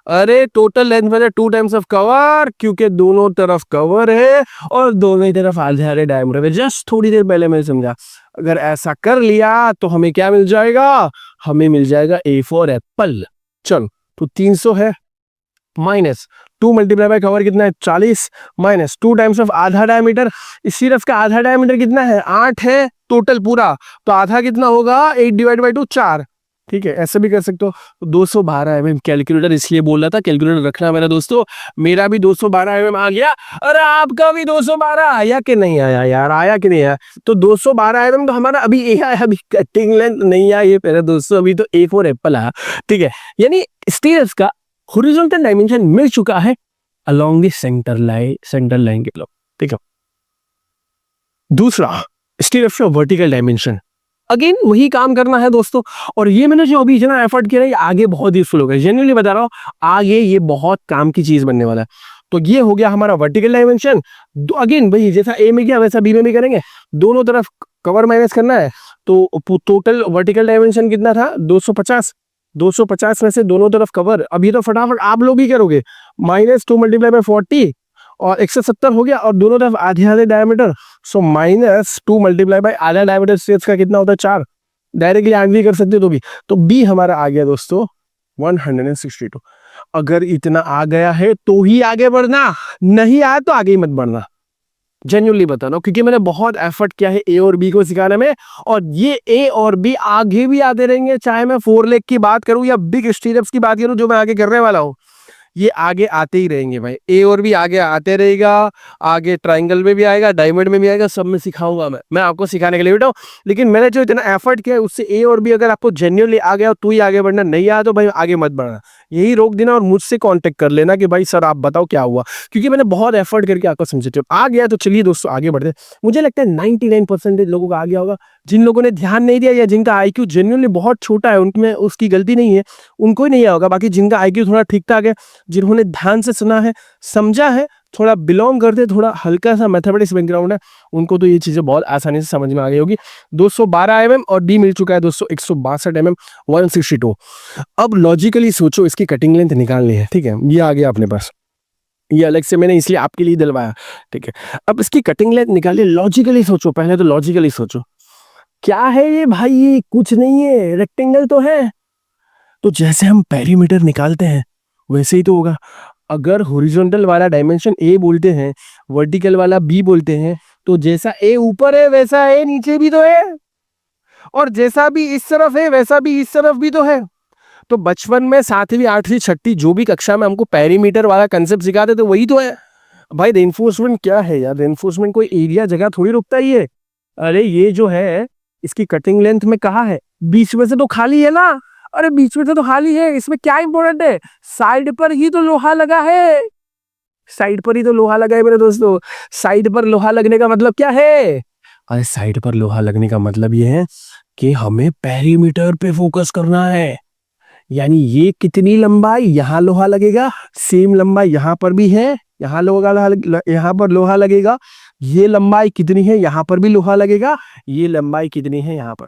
अरे टोटल लेंथ में 2 टाइम्स ऑफ कवर, क्योंकि दोनों तरफ कवर है और दोनों ही तरफ आधे आधे डायमीटर है। जस्ट थोड़ी देर पहले मैंने समझा, अगर ऐसा कर लिया तो हमें क्या मिल जाएगा? हमें मिल जाएगा A फॉर एप्पल। चलो, तो 300 है, -2 मल्टीप्लाई बाय कवर कितना है? 40, -2 टाइम्स ऑफ आधा डायमीटर। इस सिर्फ का आधा डायमीटर कितना है? 8 है टोटल पूरा, तो आधा कितना होगा? 8 डिवाइड बाई 2 4। ठीक है, ऐसे भी कर सकते हो। 212 mm कैलकुलेटर इसलिए बोल रहा था, कैलकुलेटर रखना मेरा दोस्तों। मेरा भी 212 mm आ गया। अरे आपका भी 212 आया कि नहीं आया यार? आया कि नहीं आया? तो 212 mm तो हमारा अभी ये आया, अभी कटिंग लेंथ नहीं आई है मेरे दोस्तों, अभी तो A फॉर एप्पल आया। ठीक है, यानी स्टीरस का हॉरिजॉन्टल डायमेंशन मिल चुका है अलोंग द सेंटर लाइन के लोग। ठीक है, दूसरा स्टीरस का वर्टिकल डायमेंशन, अगेन वही काम करना है दोस्तों। और ये मैंने जो अभी इतना एफर्ट किया है, ये आगे बहुत यूजफुल होगा, जेन्युइनली बता रहा हूँ, आगे ये बहुत काम की चीज बनने वाला है। तो ये हो गया हमारा वर्टिकल डायमेंशन। अगेन भाई जैसा ए में किया वैसा बी में भी करेंगे, दोनों तरफ कवर माइनस करना है। तो टोटल वर्टिकल डायमेंशन कितना था? 250। 250 में से दोनों तरफ कवर, अभी तो फटाफट आप लोग ही करोगे, -2 मल्टीप्लाई बाय 40 और 170 हो गया, और दोनों तरफ आधे आधे डायमीटर। सो -2 मल्टीप्लाई बाय आधा डायमीटर स्टेज का कितना होता है? 4। डायरेक्टली आगे भी कर सकते हो तो भी। तो बी हमारा आ गया दोस्तों 162। अगर इतना आ गया है तो ही आगे बढ़ना, नहीं आया तो आगे ही मत बढ़ना। जेन्युइनली बता रहा हूं, क्योंकि मैंने बहुत एफर्ट किया है ए और बी को सिखाने में, और ये ए और बी आगे भी आते रहेंगे, चाहे मैं 4 लेग की बात करूं या बिग स्टीरअप्स की बात करूं जो मैं आगे करने वाला हूं। ये आगे आते ही रहेंगे भाई, ए और भी आगे आते रहेगा। आगे ट्रायंगल में भी आएगा, डायमंड में भी आएगा, सब में सिखाऊंगा मैं आपको सिखाने के लिए बेटा। लेकिन मैंने जो इतना एफर्ट किया है उससे ए और बी अगर आपको जेन्युइनली आ गया तो ही आगे बढ़ना, नहीं आया तो भाई आगे मत बढ़ना, यही रोक देना और मुझसे कांटेक्ट कर लेना कि भाई सर आप बताओ क्या हुआ, क्योंकि मैंने बहुत एफर्ट करके आपको समझाते आ गया। तो चलिए दोस्तों आगे बढ़ते। मुझे लगता है 99% लोगों का आ गया होगा। जिन लोगों ने ध्यान नहीं दिया या जिनका आईक्यू जेन्युइनली बहुत छोटा है, उनमें उसकी गलती नहीं है, उनको ही नहीं आया होगा। बाकी जिनका आईक्यू थोड़ा ठीक ठाक है, जिन्होंने ध्यान से सुना है, समझा है, थोड़ा बिलोंग करते, थोड़ा हल्का सा मैथमेटिक्स बैकग्राउंड है, उनको तो ये चीजें बहुत आसानी से समझ में आ गई होगी। 212 mm और डी मिल चुका है दोस्तों 162 mm 162। अब लॉजिकली सोचो, इसकी कटिंग लेंथ निकालनी है। ठीक है, ये आ गया अपने पास, ये अलग से मैंने इसलिए आपके लिए दिलवाया। ठीक है, अब इसकी कटिंग लेंथ निकालिए। लॉजिकली सोचो, पहले तो लॉजिकली सोचो, क्या है ये भाई? ये कुछ नहीं है, रेक्टेंगल तो है। तो जैसे हम पेरीमीटर निकालते हैं वैसे ही तो होगा। अगर हॉरिजॉन्टल वाला डायमेंशन ए बोलते हैं, वर्टिकल वाला बी बोलते हैं, तो जैसा ए ऊपर है वैसा ए नीचे भी तो है, और जैसा भी इस तरफ है वैसा भी इस तरफ भी तो है। तो बचपन में 7वीं 8वीं 6ठी जो भी कक्षा में हमको पेरीमीटर वाला कंसेप्ट सिखाते थे वही तो है भाई। रेनफोर्समेंट क्या है यार? रेनफोर्समेंट कोई एरिया जगह थोड़ी रुकता ही है। अरे ये जो है इसकी कटिंग लेंथ में कहा है? बीच में से तो खाली है ना। अरे बीच में से तो खाली है, इसमें क्या इंपॉर्टेंट है? साइड पर ही तो लोहा लगा है, साइड पर ही तो लोहा लगा है मेरे दोस्तों। साइड पर लोहा लगने का मतलब क्या है? अरे साइड पर लोहा लगने का मतलब ये है कि हमें पेरीमीटर पे फोकस करना है। यानी ये कितनी लंबाई यहाँ लोहा लगेगा, सेम लंबाई यहाँ पर भी है, यहाँ यहाँ पर लोहा लगेगा। ये लंबाई कितनी है, यहाँ पर भी लोहा लगेगा। ये लंबाई कितनी है यहाँ पर,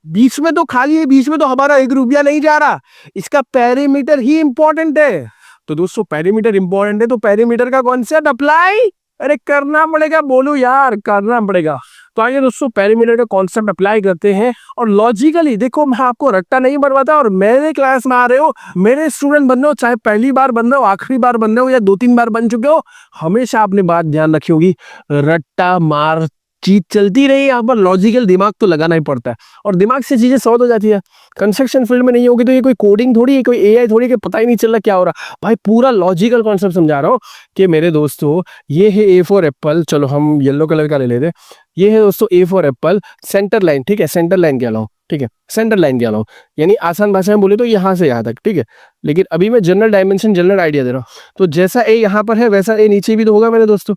बीच में तो खाली है, बीच में तो हमारा 1 रुपया नहीं जा रहा। इसका पेरीमीटर ही इंपॉर्टेंट है। तो दोस्तों पेरीमीटर इंपॉर्टेंट है तो पेरीमीटर का कॉन्सेप्ट अप्लाई अरे करना पड़ेगा, बोलो यार करना पड़ेगा। तो आइए दोस्तों पेरीमीटर का कॉन्सेप्ट अप्लाई करते हैं। और लॉजिकली देखो, मैं आपको रट्टा नहीं बनवाता, और मेरे क्लास में आ रहे हो, मेरे स्टूडेंट बन रहे हो, चाहे पहली बार बन रहे हो, आखिरी बार बन रहे हो, या 2-3 बार बन चुके हो, हमेशा आपने बात ध्यान रखी होगी, रट्टा मार चीज चलती रही। यहाँ पर लॉजिकल दिमाग तो लगाना ही पड़ता है, और दिमाग से चीजें सॉल्व हो जाती है। कंस्ट्रक्शन फील्ड में नहीं होगी तो ये कोई कोडिंग थोड़ी है, कोई एआई थोड़ी, कि पता ही नहीं चल रहा क्या हो रहा। भाई पूरा लॉजिकल कॉन्सेप्ट समझा रहा हूँ कि मेरे दोस्तों ये है ए फॉर एप्पल। चलो हम येलो कलर का ले लेते। ये है दोस्तों ए फॉर एप्पल, सेंटर लाइन। ठीक है, सेंटर लाइन क्या लाऊं? ठीक है, सेंटर लाइन क्या लाऊं, यानी आसान भाषा में बोले तो यहाँ से यहाँ तक। ठीक है, लेकिन अभी मैं जनरल डायमेंशन, जनरल आइडिया दे रहा हूँ। तो जैसा ए यहाँ पर है वैसा ए नीचे भी तो होगा मेरे दोस्तों,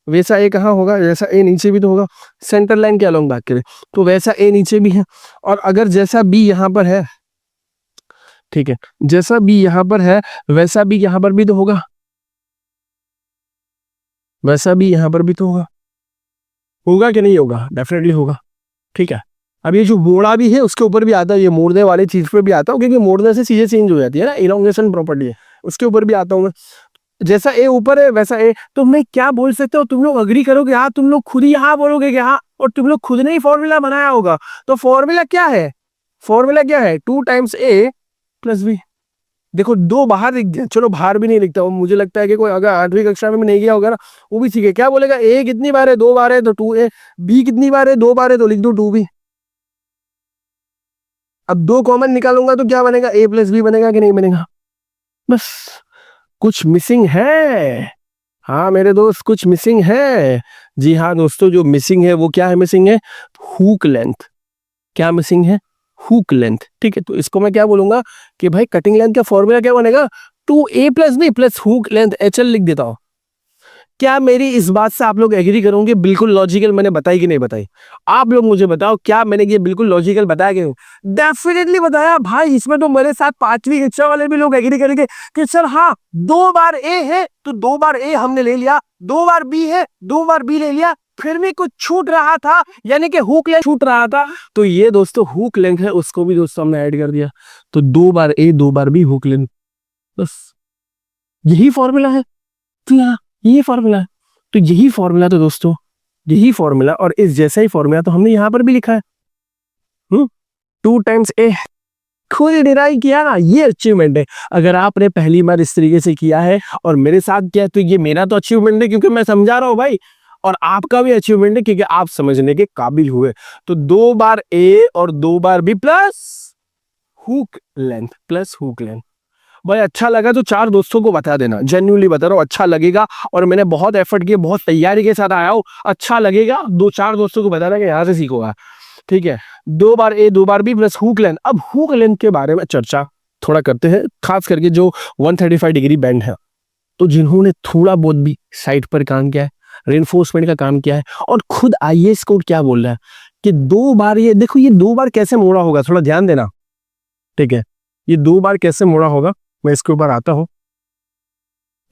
वैसा ए कहाँ होगा, जैसा ए नीचे भी तो होगा। सेंटर लाइन क्या लॉन्ग बात करें तो वैसा ए नीचे भी है। और अगर जैसा बी यहाँ पर है, ठीक है, जैसा बी यहाँ पर है वैसा बी यहाँ पर भी तो होगा, वैसा भी यहाँ पर भी तो होगा। होगा कि नहीं होगा? डेफिनेटली होगा। ठीक है, अब ये जो मोड़ा भी है उसके ऊपर भी आता है, ये मोड़ने वाली चीज पे भी आता हूँ, क्योंकि मोड़ने से चीजें चेंज हो जाती है ना, इलोंगेशन प्रॉपर्टी है, उसके ऊपर भी आता हूँ मैं। जैसा ए ऊपर है वैसा ए, तो मैं क्या बोल सकते हो, तुम लोग अग्री करोगे हाँ, तुम लोग खुद ही हाँ बोलोगे कि हाँ, और तुम लोग खुद ने ही फॉर्मूला बनाया होगा। तो फॉर्मूला क्या है, फॉर्मूला क्या है, 2 टाइम्स a + b। देखो दो बाहर लिख दिया, चलो बाहर भी नहीं लिखता वो, मुझे लगता है कि कोई अगर 8वीं कक्षा में भी नहीं गया होगा ना वो भी सीखे। क्या बोलेगा, ए कितनी बार है, 2 बार है तो 2a, बी कितनी बार है, 2 बार है तो लिख दो 2b। अब 2 कॉमन निकालूंगा तो क्या बनेगा, a + b बनेगा कि नहीं बनेगा। बस कुछ मिसिंग है, हाँ मेरे दोस्त कुछ मिसिंग है। जी हाँ दोस्तों, जो मिसिंग है वो क्या है, मिसिंग है हुक लेंथ। क्या मिसिंग है, हुक लेंथ। ठीक है, तो इसको मैं क्या बोलूंगा कि भाई कटिंग लेंथ का फॉर्मूला क्या बनेगा, 2a + b + hook length HL लिख देता हूं। क्या मेरी इस बात से आप लोग एग्री करोगे, बिल्कुल लॉजिकल मैंने बताई कि नहीं बताई। आप लोग मुझे बताओ, क्या मैंने ये बिल्कुल लॉजिकल बताया कि नहीं। डेफिनेटली बताया भाई, इसमें तो मेरे साथ 5वीं कक्षा वाले भी लोग एग्री करेंगे कि सर हाँ, 2 बार ए है तो 2 बार ए हमने ले लिया, 2 बार बी है 2 बार बी ले लिया, फिर भी कुछ छूट रहा था, यानी कि हुक लेंथ छूट रहा था, तो ये दोस्तों हुक लेंथ है, उसको भी दोस्तों हमने ऐड कर दिया। तो 2 बार ए 2 बार बी हुक लेंथ, बस यही फॉर्मूला है। तो यहाँ यही फॉर्मूला है, तो यही फॉर्मूला तो दोस्तों, यही फॉर्मूला और इस जैसा ही फॉर्मूला तो हमने यहाँ पर भी लिखा है। 2 टाइम्स a, खुद डिराइव किया ना, ये अचीवमेंट है। अगर आपने पहली बार इस तरीके से किया है और मेरे साथ किया है तो ये मेरा तो अचीवमेंट है, क्योंकि मैं समझा रहा हूँ भाई, और आपका भी अचीवमेंट है क्योंकि आप समझने के काबिल हुए। तो 2 बार a और 2 बार b plus hook length, plus hook length. भाई अच्छा लगा तो 4 दोस्तों को बता देना, जेन्युइनली बता रहा हूँ, अच्छा लगेगा। और मैंने बहुत एफर्ट किया, बहुत तैयारी के साथ आया हूँ, अच्छा लगेगा। 2-4 दोस्तों को बताना कि यहाँ से सीखोगा, ठीक है। 2 बार a 2 bar b + hook length. अब हुक लेंथ के बारे में चर्चा थोड़ा करते हैं, खास करके जो 135 डिग्री बैंड है, तो जिन्होंने थोड़ा बहुत भी साइड पर काम किया है, रेनफोर्समेंट का काम किया है, और खुद IAS कोड क्या बोल रहा है कि 2 बार, ये देखो ये 2 बार कैसे मोड़ा होगा, थोड़ा ध्यान देना, ठीक है। ये 2 बार कैसे मोड़ा होगा, मैं इसके ऊपर आता हूं।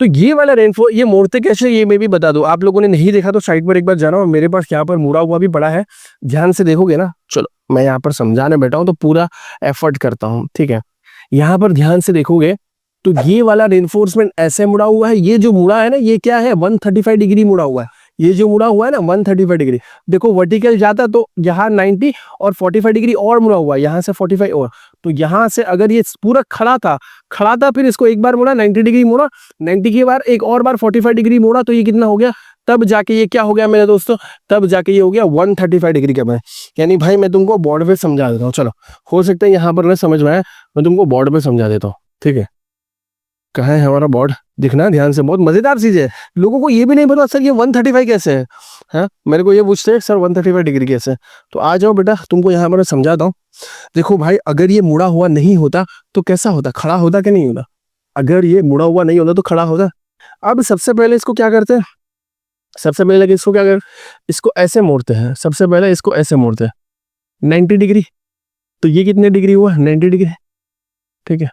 तो ये वाला रेनफॉल ये मोड़ते कैसे, ये मैं भी बता दूं। आप लोगों ने नहीं देखा तो साइड पर एक बार जाना, और मेरे पास यहाँ पर मुड़ा हुआ भी पड़ा है, ध्यान से देखोगे ना। चलो मैं यहाँ पर समझाने बैठा हूँ तो पूरा एफर्ट करता हूँ, ठीक है। यहाँ पर ध्यान से देखोगे तो ये वाला रेनफोर्समेंट ऐसे मुड़ा हुआ है, ये जो मुड़ा है ना ये क्या है, 135 डिग्री मुड़ा हुआ है। ये जो मुड़ा हुआ है ना 135 डिग्री, देखो वर्टिकल जाता तो यहाँ 90 और 45 डिग्री और मुड़ा हुआ है, यहाँ से 45 और। तो यहाँ से अगर ये पूरा खड़ा था, फिर इसको एक बार मुड़ा 90 डिग्री मुड़ा, 90 के बाद एक और बार 45 डिग्री मुड़ा, तो ये कितना हो गया, तब जाके ये क्या हो गया मेरे दोस्तों, तब जाके ये हो गया 135 डिग्री का मैं। यानी भाई मैं तुमको बोर्ड पे समझा देता हूँ, चलो हो सकता है यहाँ पर ना समझ में आए, मैं तुमको बोर्ड पे समझा देता हूँ, ठीक है। कहाँ है हमारा बोर्ड, दिखना ध्यान से, बहुत मजेदार चीज है। लोगों को ये भी नहीं पता सर ये 135 कैसे है, हाँ मेरे को ये पूछते हैं सर 135 डिग्री कैसे है। तो आ जाओ बेटा, तुमको यहाँ पर समझाता हूँ। देखो भाई, अगर ये मुड़ा हुआ नहीं होता तो कैसा होता, खड़ा होता कि नहीं होता। अगर ये मुड़ा हुआ नहीं होता तो खड़ा होता। अब सबसे पहले इसको क्या करते हैं, सबसे पहले इसको क्या कर, इसको ऐसे मोड़ते हैं, सबसे पहले इसको ऐसे मोड़ते हैं 90 डिग्री। तो ये कितने डिग्री हुआ, 90 डिग्री, ठीक है।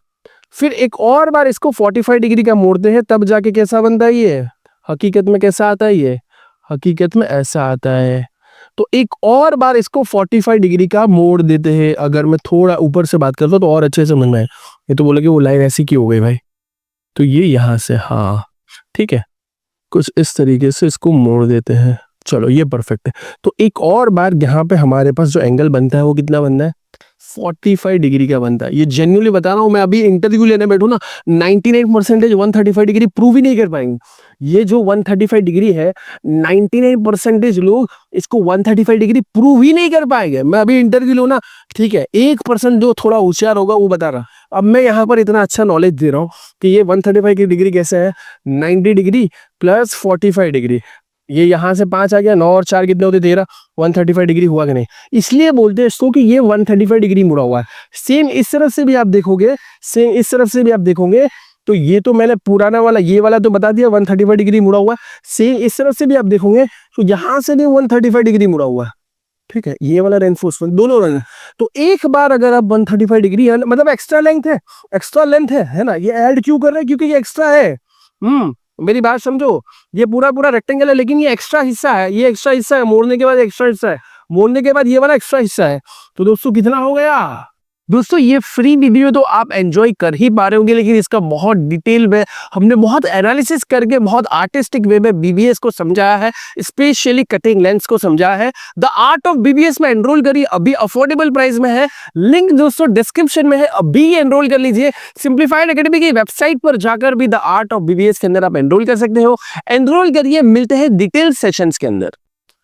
फिर एक और बार इसको 45 डिग्री का मोड़ते हैं, तब जाके कैसा बनता है ये, हकीकत में कैसा आता है ये, हकीकत में ऐसा आता है। तो एक और बार इसको 45 डिग्री का मोड़ देते हैं। अगर मैं थोड़ा ऊपर से बात करता हूँ तो और अच्छे से समझ में आए। ये तो बोले कि वो लाइन ऐसी क्यों हो गई भाई, तो ये यहाँ से, हाँ ठीक है, कुछ इस तरीके से इसको मोड़ देते हैं। चलो ये परफेक्ट है। तो एक और बार यहाँ पे हमारे पास जो एंगल बनता है वो कितना बनता है, 45 डिग्री का बनता है। ये जेन्युइनली बता रहा हूँ, मैं अभी इंटरव्यू लेने बैठू ना, 99% 135 डिग्री प्रूव ही नहीं कर पाएंगे। ये जो 135 डिग्री है, 99% लोग इसको 135 डिग्री प्रूव ही नहीं कर पाएंगे। मैं अभी इंटरव्यू लूँ ना, ठीक है, 1% जो थोड़ा होशियार होगा वो बता रहा। अब मैं यहाँ पर इतना अच्छा नॉलेज दे रहा हूँ कि ये 135 की डिग्री कैसे है, 90 डिग्री + 45 डिग्री। ये यहाँ से 5 आ गया, 9 और 4 कितने होते, 13, 135 डिग्री हुआ कि नहीं। इसलिए बोलते हैं इसको कि ये 135 डिग्री मुड़ा हुआ है। सेम इस तरफ से भी आप देखोगे, सेम इस तरफ से भी आप देखोगे, तो ये तो मैंने पुराना वाला ये वाला तो बता दिया 135 डिग्री मुड़ा हुआ है। सेम इस तरफ से भी आप देखोगे तो यहाँ से भी 135 डिग्री मुड़ा हुआ है, ठीक है। ये वाला रेनफोर्समेंट दोनों रंग। तो एक बार अगर आप 135 डिग्री मतलब एक्स्ट्रा लेंथ है, एक्स्ट्रा लेंथ है ना, ये ऐड क्यों कर रहे हैं, क्योंकि ये एक्स्ट्रा है। मेरी बात समझो, ये पूरा पूरा रेक्टेंगल है लेकिन ये एक्स्ट्रा हिस्सा है, ये एक्स्ट्रा हिस्सा है, मोड़ने के बाद एक्स्ट्रा हिस्सा है। मोड़ने के बाद ये वाला एक्स्ट्रा हिस्सा है। तो दोस्तों कितना हो गया दोस्तों, ये फ्री वीडियो तो आप एंजॉय कर ही पा रहे होंगे, लेकिन इसका बहुत डिटेल में हमने बहुत एनालिसिस करके बहुत आर्टिस्टिक वे में बीबीएस को समझाया है, स्पेशली कटिंग लेंस को समझाया है। द आर्ट ऑफ बीबीएस में एनरोल करिए, अभी अफोर्डेबल प्राइस में है, लिंक दोस्तों डिस्क्रिप्शन में है, अभी एनरोल कर लीजिए। सिंप्लीफाइड एकेडमी की वेबसाइट पर जाकर भी द आर्ट ऑफ बीबीएस के अंदर आप एनरोल कर सकते हो। एनरोल करिए, मिलते हैं डिटेल सेशंस के अंदर।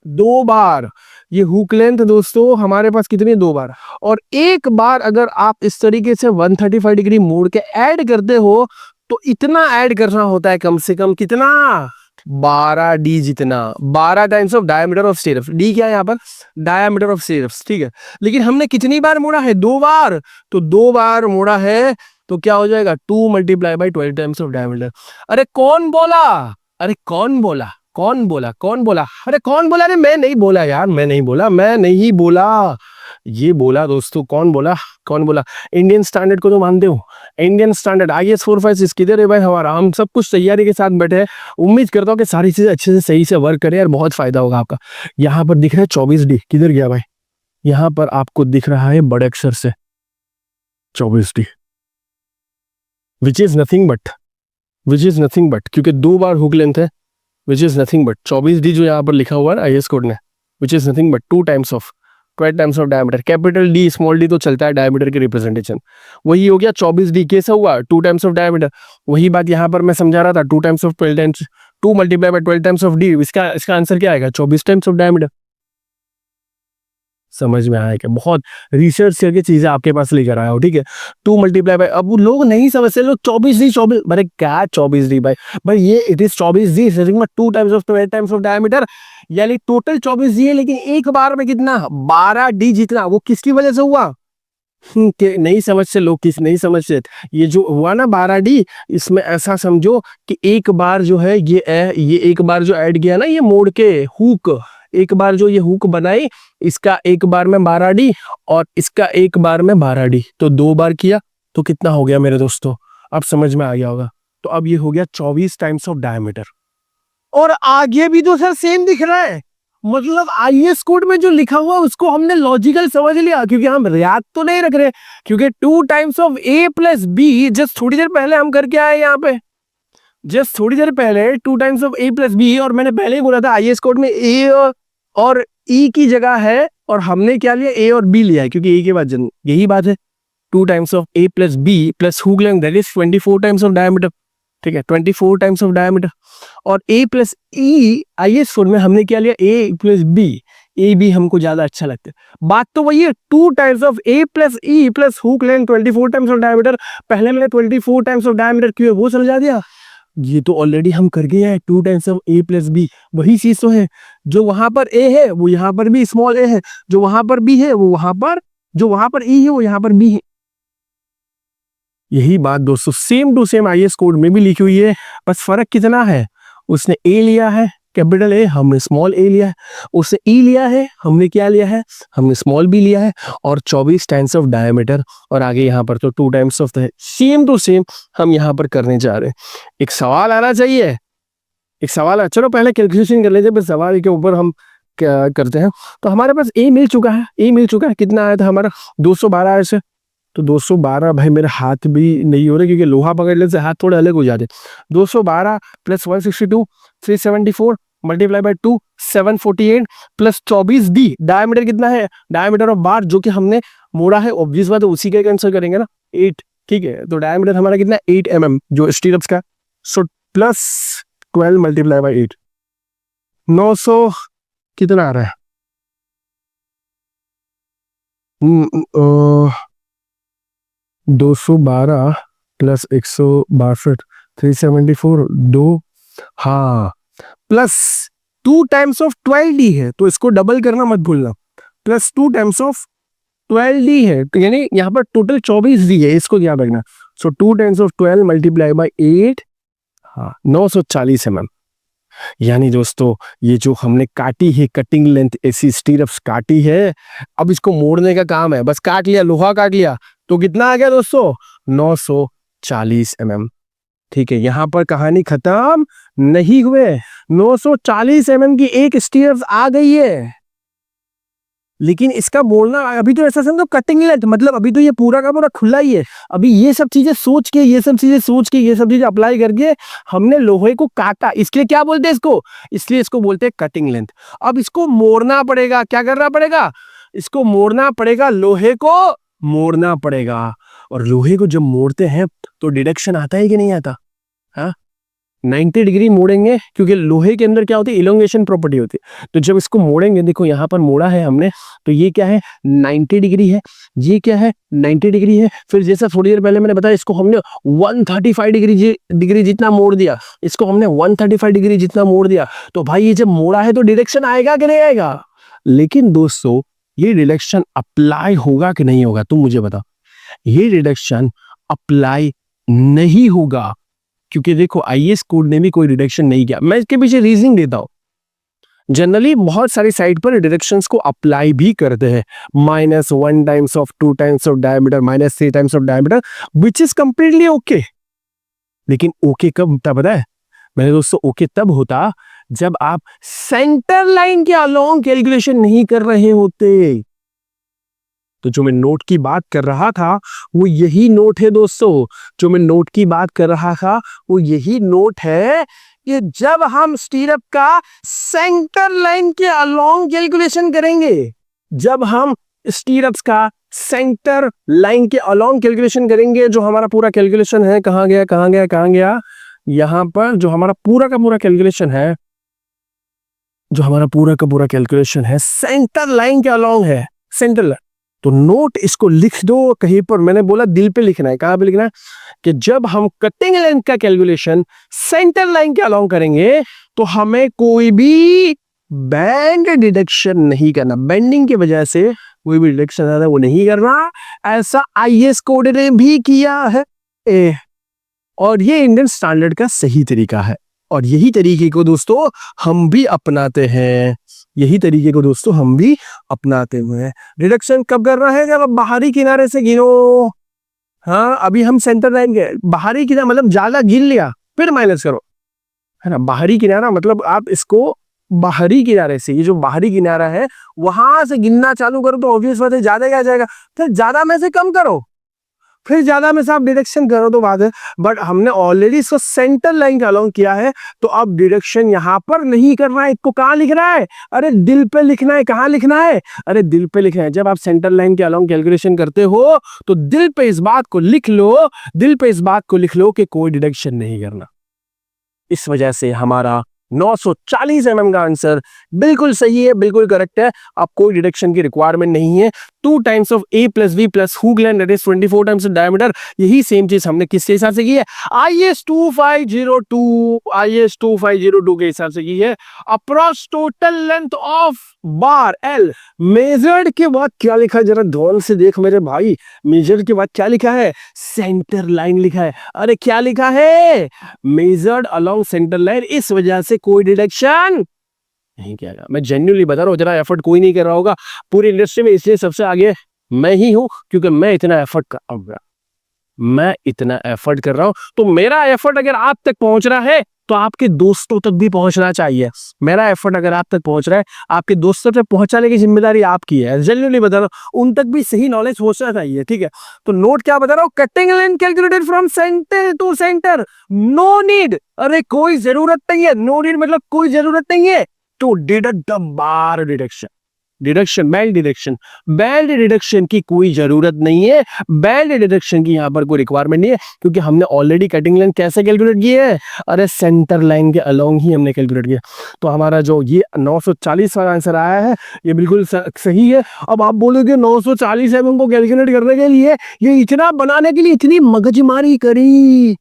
2 बार ये हुक लेंथ दोस्तों हमारे पास कितनी, 2 बार, और एक बार अगर आप इस तरीके से 135 डिग्री मोड़ के ऐड करते हो तो इतना ऐड करना होता है, कम से कम कितना, 12D जितना, 12 times of diameter of stirrups. D क्या है यहाँ पर, डायमीटर ऑफ स्टीरप्स, ठीक है। लेकिन हमने कितनी बार मोड़ा है, 2 बार, तो 2 बार मोड़ा है तो क्या हो जाएगा, 2 × 12 टाइम्स ऑफ डायमीटर। अरे कौन बोला, अरे कौन बोला, कौन बोला, कौन बोला, अरे कौन बोला, अरे मैं नहीं बोला यार, मैं नहीं बोला, मैं नहीं बोला, ये बोला दोस्तों, कौन बोला, कौन बोला। इंडियन स्टैंडर्ड को तो मानते हो, इंडियन स्टैंडर्ड IS 456 किधर है भाई हमारा, हम सब कुछ तैयारी के साथ बैठे हैं। उम्मीद करता हूँ कि सारी चीजें अच्छे से सही से वर्क करें और बहुत फायदा होगा आपका। यहाँ पर दिख रहा है 24D, किधर गया भाई, यहाँ पर आपको दिख रहा है बड़े अक्षर से 24D, which is nothing but, क्योंकि 2 बार हुक लेंथ है, which is nothing but 24D जो यहाँ पर लिखा हुआ है IS कोड में, which is nothing but 2 times of 12 times of diameter. Capital D small d तो चलता है डायमीटर के रिप्रेजेंटेशन, वही हो गया 24D। कैसा हुआ, 2 टाइम्स ऑफ डायमीटर। वही बात यहाँ पर मैं समझा रहा था, 2 times of 12 times, 2 × 12 times of D, इसका आंसर क्या आएगा, 24 टाइम्स ऑफ डायमीटर। समझ में आया क्या, बहुत रिसर्च करके चीजें आपके पास लेकर आया हो, ठीक है। 2 × अब लोग नहीं समझते, लोग 24D 24, अरे क्या 24D भाई ये it is 24D 2 times of 12 times of diameter, यानी टोटल 24D है, लेकिन एक बार में कितना, 12D जितना। वो किसकी वजह से हुआ, नहीं समझते लोग, किस नहीं समझते। ये जो हुआ ना 12D, इसमें ऐसा समझो कि एक बार जो है ये एक बार जो ऐड किया ना, ये मोड़ के हुक, एक बार जो ये हुक बनाई, इसका एक बार में 12D और इसका एक बार में 12D, तो 2 बार किया तो कितना हो गया मेरे दोस्तों, अब समझ में आ गया होगा। तो अब ये हो गया 24 टाइम्स ऑफ डायमीटर, और आगे भी तो सर सेम दिख रहा है, मतलब IS कोड में जो लिखा हुआ उसको हमने लॉजिकल समझ लिया, क्योंकि हम याद तो नहीं रख रहे, क्योंकि 2 times of A + B just थोड़ी देर पहले हम करके आए यहाँ पे, जस्ट थोड़ी देर पहले 2 टाइम्स ऑफ A + B, और मैंने पहले ही बोला था IS कोड में A और E की जगह है, और हमने क्या लिया, A और B लिया है, क्योंकि A के बाद यही बात है, 2 times of A + B + hook length that is 24 times of diameter, ठीक है, 24 टाइम्स ऑफ डायमीटर। और A + E IS कोड में हमने क्या लिया, A + B, A B हमको ज्यादा अच्छा लगता है। बात तो वही है, 2 times of A + E + hook length 24 times of diameter. पहले मैंने 24 टाइम्स ऑफ डायमीटर क्यों है वो समझा दिया, ये तो ऑलरेडी हम कर गए हैं, 2 टाइम्स ऑफ A + B, वही चीज तो है, जो वहां पर A है वो यहाँ पर भी स्मॉल a है, जो वहां पर B है वो वहां पर, जो वहां पर E है वो यहाँ पर B है। यही बात दोस्तों same to same IS code में भी लिखी हुई है, बस फर्क कितना है, उसने A लिया है कैपिटल A, हमने स्मॉल a लिया है, उसने E लिया है, हमने क्या लिया है, हमने स्मॉल b लिया है, और 24 टाइम्स ऑफ डायमीटर, और आगे यहाँ पर तो 2 times of same to same हम यहाँ पर करने जा रहे हैं। एक सवाल आना चाहिए, एक सवाल, चलो पहले कैलकुलेशन कर लेते हैं, फिर सवाल के ऊपर हम क्या करते हैं। तो हमारे पास A मिल चुका है, A मिल चुका है, कितना आया था हमारा 212 ऐसे, तो 212 भाई मेरे हाथ भी नहीं हो रहे, क्योंकि लोहा पकड़ने से हाथ थोड़े अलग हो जाते। 212 + 162 374 × 2 748 + 24D, डायमीटर कितना है, डायमीटर ऑफ बार जो कि हमने मोड़ा है, ऑब्वियस बात है उसी का आंसर करेंगे ना, 8, ठीक है। तो डायमीटर हमारा कितना, 8 mm जो स्टीरप्स का, सो +12 × 8, 900 कितना आ रहा है, 212 + 162 374 2, हाँ, +2 टाइम्स ऑफ 12D है, तो इसको डबल करना मत भूलना, +2 टाइम्स ऑफ 12D है, तो यानी यहाँ पर टोटल 24D है, इसको याद रखना। सो 2 टाइम्स ऑफ 12 × 8, हाँ, 940 mm। यानी दोस्तों ये जो हमने काटी है कटिंग लेंथ ऐसी स्टीरप्स काटी है, अब इसको मोड़ने का काम है, बस काट लिया, लोहा काट लिया, तो कितना आ गया दोस्तों, 940 mm, ठीक है। यहां पर कहानी खत्म नहीं हुए, 940 mm की एक स्टीरप्स आ गई है, लेकिन इसका बोलना अभी तो ऐसा समझो कटिंग लेंथ, मतलब अभी तो ये पूरा का पूरा खुला ही है। अभी ये सब चीजें सोच के, ये सब चीजें अप्लाई करके हमने लोहे को काटा, इसलिए क्या बोलते हैं इसको, इसलिए इसको बोलते हैं कटिंग लेंथ। अब इसको मोड़ना पड़ेगा, क्या करना पड़ेगा, इसको मोड़ना पड़ेगा, लोहे को मोड़ना पड़ेगा। और लोहे को जब मोड़ते हैं तो डिडक्शन आता है कि नहीं आता, हाँ 90 डिग्री मोड़ेंगे, क्योंकि लोहे के अंदर क्या होती है, इलोंगेशन प्रॉपर्टी होती है। तो जब इसको मोड़ेंगे, देखो यहाँ पर मोड़ा है हमने, तो ये क्या है 90 डिग्री है, ये क्या है 90 डिग्री है। फिर जैसा थोड़ी देर पहले मैंने बताया, इसको हमने 135 डिग्री जितना मोड़ दिया, इसको हमने 135 डिग्री जितना मोड़ दिया। तो भाई ये जब मोड़ा है तो डिडक्शन आएगा कि नहीं आएगा। लेकिन दोस्तों ये डिडक्शन अप्लाई होगा कि नहीं होगा, तुम मुझे बताओ। ये डिडक्शन अप्लाई नहीं होगा, क्योंकि देखो आईएएस कोड ने भी कोई डिडक्शन नहीं किया। मैं इसके पीछे रीजनिंग देता हूं। जनरली बहुत सारी साइट पर डिडक्शंस को अप्लाई भी करते हैं, -1 times of 2 times of diameter, -3 times of diameter, which is completely okay. लेकिन ओके कब होता पता है मेरे दोस्तों, ओके तब होता जब आप सेंटर लाइन के अलोंग कैलकुलेशन नहीं कर रहे होते। तो जो मैं नोट की बात कर रहा था वो यही नोट है दोस्तों, जो मैं नोट की बात कर रहा था वो यही नोट है कि जब हम स्टीरअप का सेंटर लाइन के अलोंग कैलकुलेशन करेंगे, जब हम स्टीरअप्स का सेंटर लाइन के अलोंग कैलकुलेशन करेंगे, जो हमारा पूरा कैलकुलेशन है, कहां गया, यहां पर जो हमारा पूरा का पूरा कैलकुलेशन है, सेंटर लाइन के अलोंग है, सेंटर लाइन। तो नोट इसको लिख दो कहीं पर, मैंने बोला दिल पे लिखना है, कहां पे लिखना है, कि जब हम कटिंग लेंथ का कैलकुलेशन सेंटर लाइन के अलोंग करेंगे तो हमें कोई भी बैंड डिडक्शन नहीं करना, बेंडिंग की वजह से कोई भी डिडक्शन आता है वो नहीं करना। ऐसा आईएएस कोड ने भी किया है, और ये इंडियन स्टैंडर्ड का सही तरीका है, और यही तरीके को दोस्तों हम भी अपनाते हैं, हुए हैं। डिडक्शन कब करना है, जब बाहरी किनारे से गिनो। हाँ अभी हम सेंटर लाइन के बाहरी किनारा, मतलब ज्यादा गिन लिया फिर माइनस करो, है ना। बाहरी किनारा मतलब आप इसको बाहरी किनारे से, ये जो बाहरी किनारा है वहां से गिनना चालू करो, तो ऑब्वियस बात है ज्यादा क्या जाएगा, फिर ज्यादा में से कम करो, फिर ज्यादा में से आप डिडक्शन करो तो बात है। बट हमने ऑलरेडी इसको सेंटर लाइन का अलोंग किया है, तो अब डिडक्शन यहां पर नहीं करना है। इसको कहां लिखना है, अरे दिल पे लिखना है। कहां लिखना है, अरे दिल पे लिखना है। जब आप सेंटर लाइन के अलोंग कैलकुलेशन करते हो तो दिल पे इस बात को लिख लो, कि कोई डिडक्शन नहीं करना। इस वजह से हमारा 940 mm का आंसर बिल्कुल सही है, बिल्कुल करेक्ट है। आप कोई डिडक्शन की रिक्वायरमेंट नहीं है। 2 times of A + V + hook length that is 24 times diameter, यही सेम चीज हमने किसके हिसाब से की है, IS 2502 के हिसाब से की है। Approx total length of bar L, measured के बाद क्या लिखा है, जरा ध्यान से देख मेरे भाई, मेजर्ड के बाद क्या लिखा है, सेंटर लाइन लिखा है। अरे क्या लिखा है, मेजर्ड अलोंग सेंटर लाइन, इस वजह से कोई डिडक्शन नहीं किया गया। मैं जेन्युइनली बता रहा हूँ, जरा एफर्ट कोई नहीं कर रहा होगा पूरी इंडस्ट्री में, इसलिए सबसे आगे मैं ही हूं, क्योंकि मैं इतना एफर्ट कर रहा हूं। तो मेरा एफर्ट अगर आप तक पहुंच रहा है तो आपके दोस्तों तक भी पहुंचना चाहिए। मेरा एफर्ट अगर आप तक पहुंच रहा है, आपके दोस्तों तक पहुंचाने की जिम्मेदारी आपकी है। जेन्युइनली बता रहा हूं, उन तक भी सही नॉलेज पहुंचना चाहिए, ठीक है। तो नोट क्या बता रहा हूं, cutting length calculated from centre to centre, no need, अरे कोई जरूरत नहीं है, नो नीड मतलब कोई जरूरत नहीं है to deduct the bar deduction, bend deduction की कोई जरूरत नहीं है। बैंड डिडक्शन की यहां पर कोई रिक्वायरमेंट नहीं है, क्योंकि हमने ऑलरेडी कटिंग लेंथ कैसे कैलकुलेट की है, अरे सेंटर लाइन के अलोंग ही हमने कैलकुलेट किया। तो हमारा जो ये 940 वाला आंसर आया है ये बिल्कुल सही है। अब आप बोलोगे 940 mm को कैलकुलेट करने के लिए, ये इतना बनाने के लिए इतनी मगजमारी करी।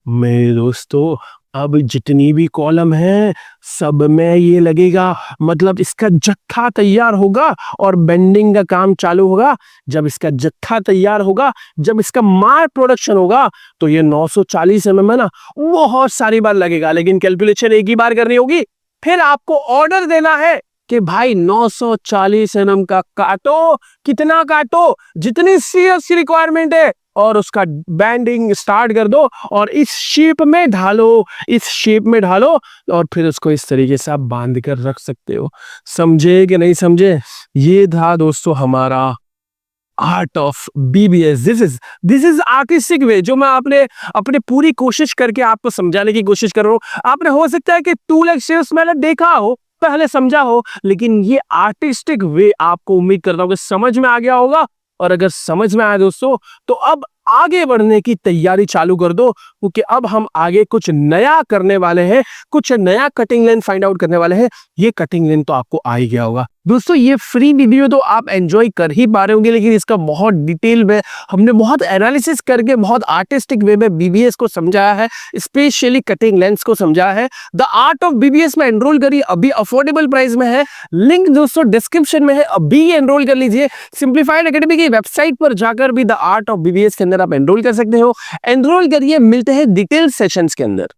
मेरे दोस्तों अब जितनी भी कॉलम है सब में ये लगेगा, मतलब इसका जत्था तैयार होगा और बेंडिंग का काम चालू होगा। जब इसका जत्था तैयार होगा, जब इसका मार प्रोडक्शन होगा, तो ये 940 mm है ना, बहुत सारी बार लगेगा। लेकिन कैलकुलेशन एक ही बार करनी होगी, फिर आपको ऑर्डर देना है कि भाई 940 mm का काटो, कितना काटो, जितनी सीएस की रिक्वायरमेंट है, और उसका बैंडिंग स्टार्ट कर दो और इस शेप में ढालो, इस शेप में ढालो, और फिर उसको इस तरीके से आप बांध कर रख सकते हो। समझे कि नहीं समझे? ये था दोस्तों हमारा art of BBS. This is artistic way, जो मैं आपने अपने पूरी कोशिश करके आपको समझाने की कोशिश कर रहा हूँ। आपने हो सकता है कि 2 लेक्चर्स मैंने देखा हो, पहले समझा हो, लेकिन ये आर्टिस्टिक वे आपको उम्मीद करता हूँ कि समझ में आ गया होगा। और अगर समझ में आया दोस्तों, तो अब आगे बढ़ने की तैयारी चालू कर दो, क्योंकि अब हम आगे कुछ नया करने वाले हैं, कुछ नया कटिंग लेंथ फाइंड आउट करने वाले हैं। ये कटिंग लेंथ तो आपको आ ही गया होगा दोस्तों। ये फ्री वीडियो तो आप एंजॉय कर ही पा रहे होंगे, लेकिन इसका बहुत डिटेल में हमने बहुत एनालिसिस करके बहुत आर्टिस्टिक वे में बीबीएस को समझाया है, स्पेशली कटिंग लेंथ्स को समझाया है। द आर्ट ऑफ बीबीएस में एनरोल करिए, अभी अफोर्डेबल प्राइस में है, लिंक दोस्तों डिस्क्रिप्शन में है, अभी एनरोल कर लीजिए। सिंप्लीफाइड एकेडमी की वेबसाइट पर जाकर भी द आर्ट ऑफ बीबीएस के अंदर आप एनरोल कर सकते हो। एनरोल करिए, मिलते हैं डिटेल सेशंस के अंदर।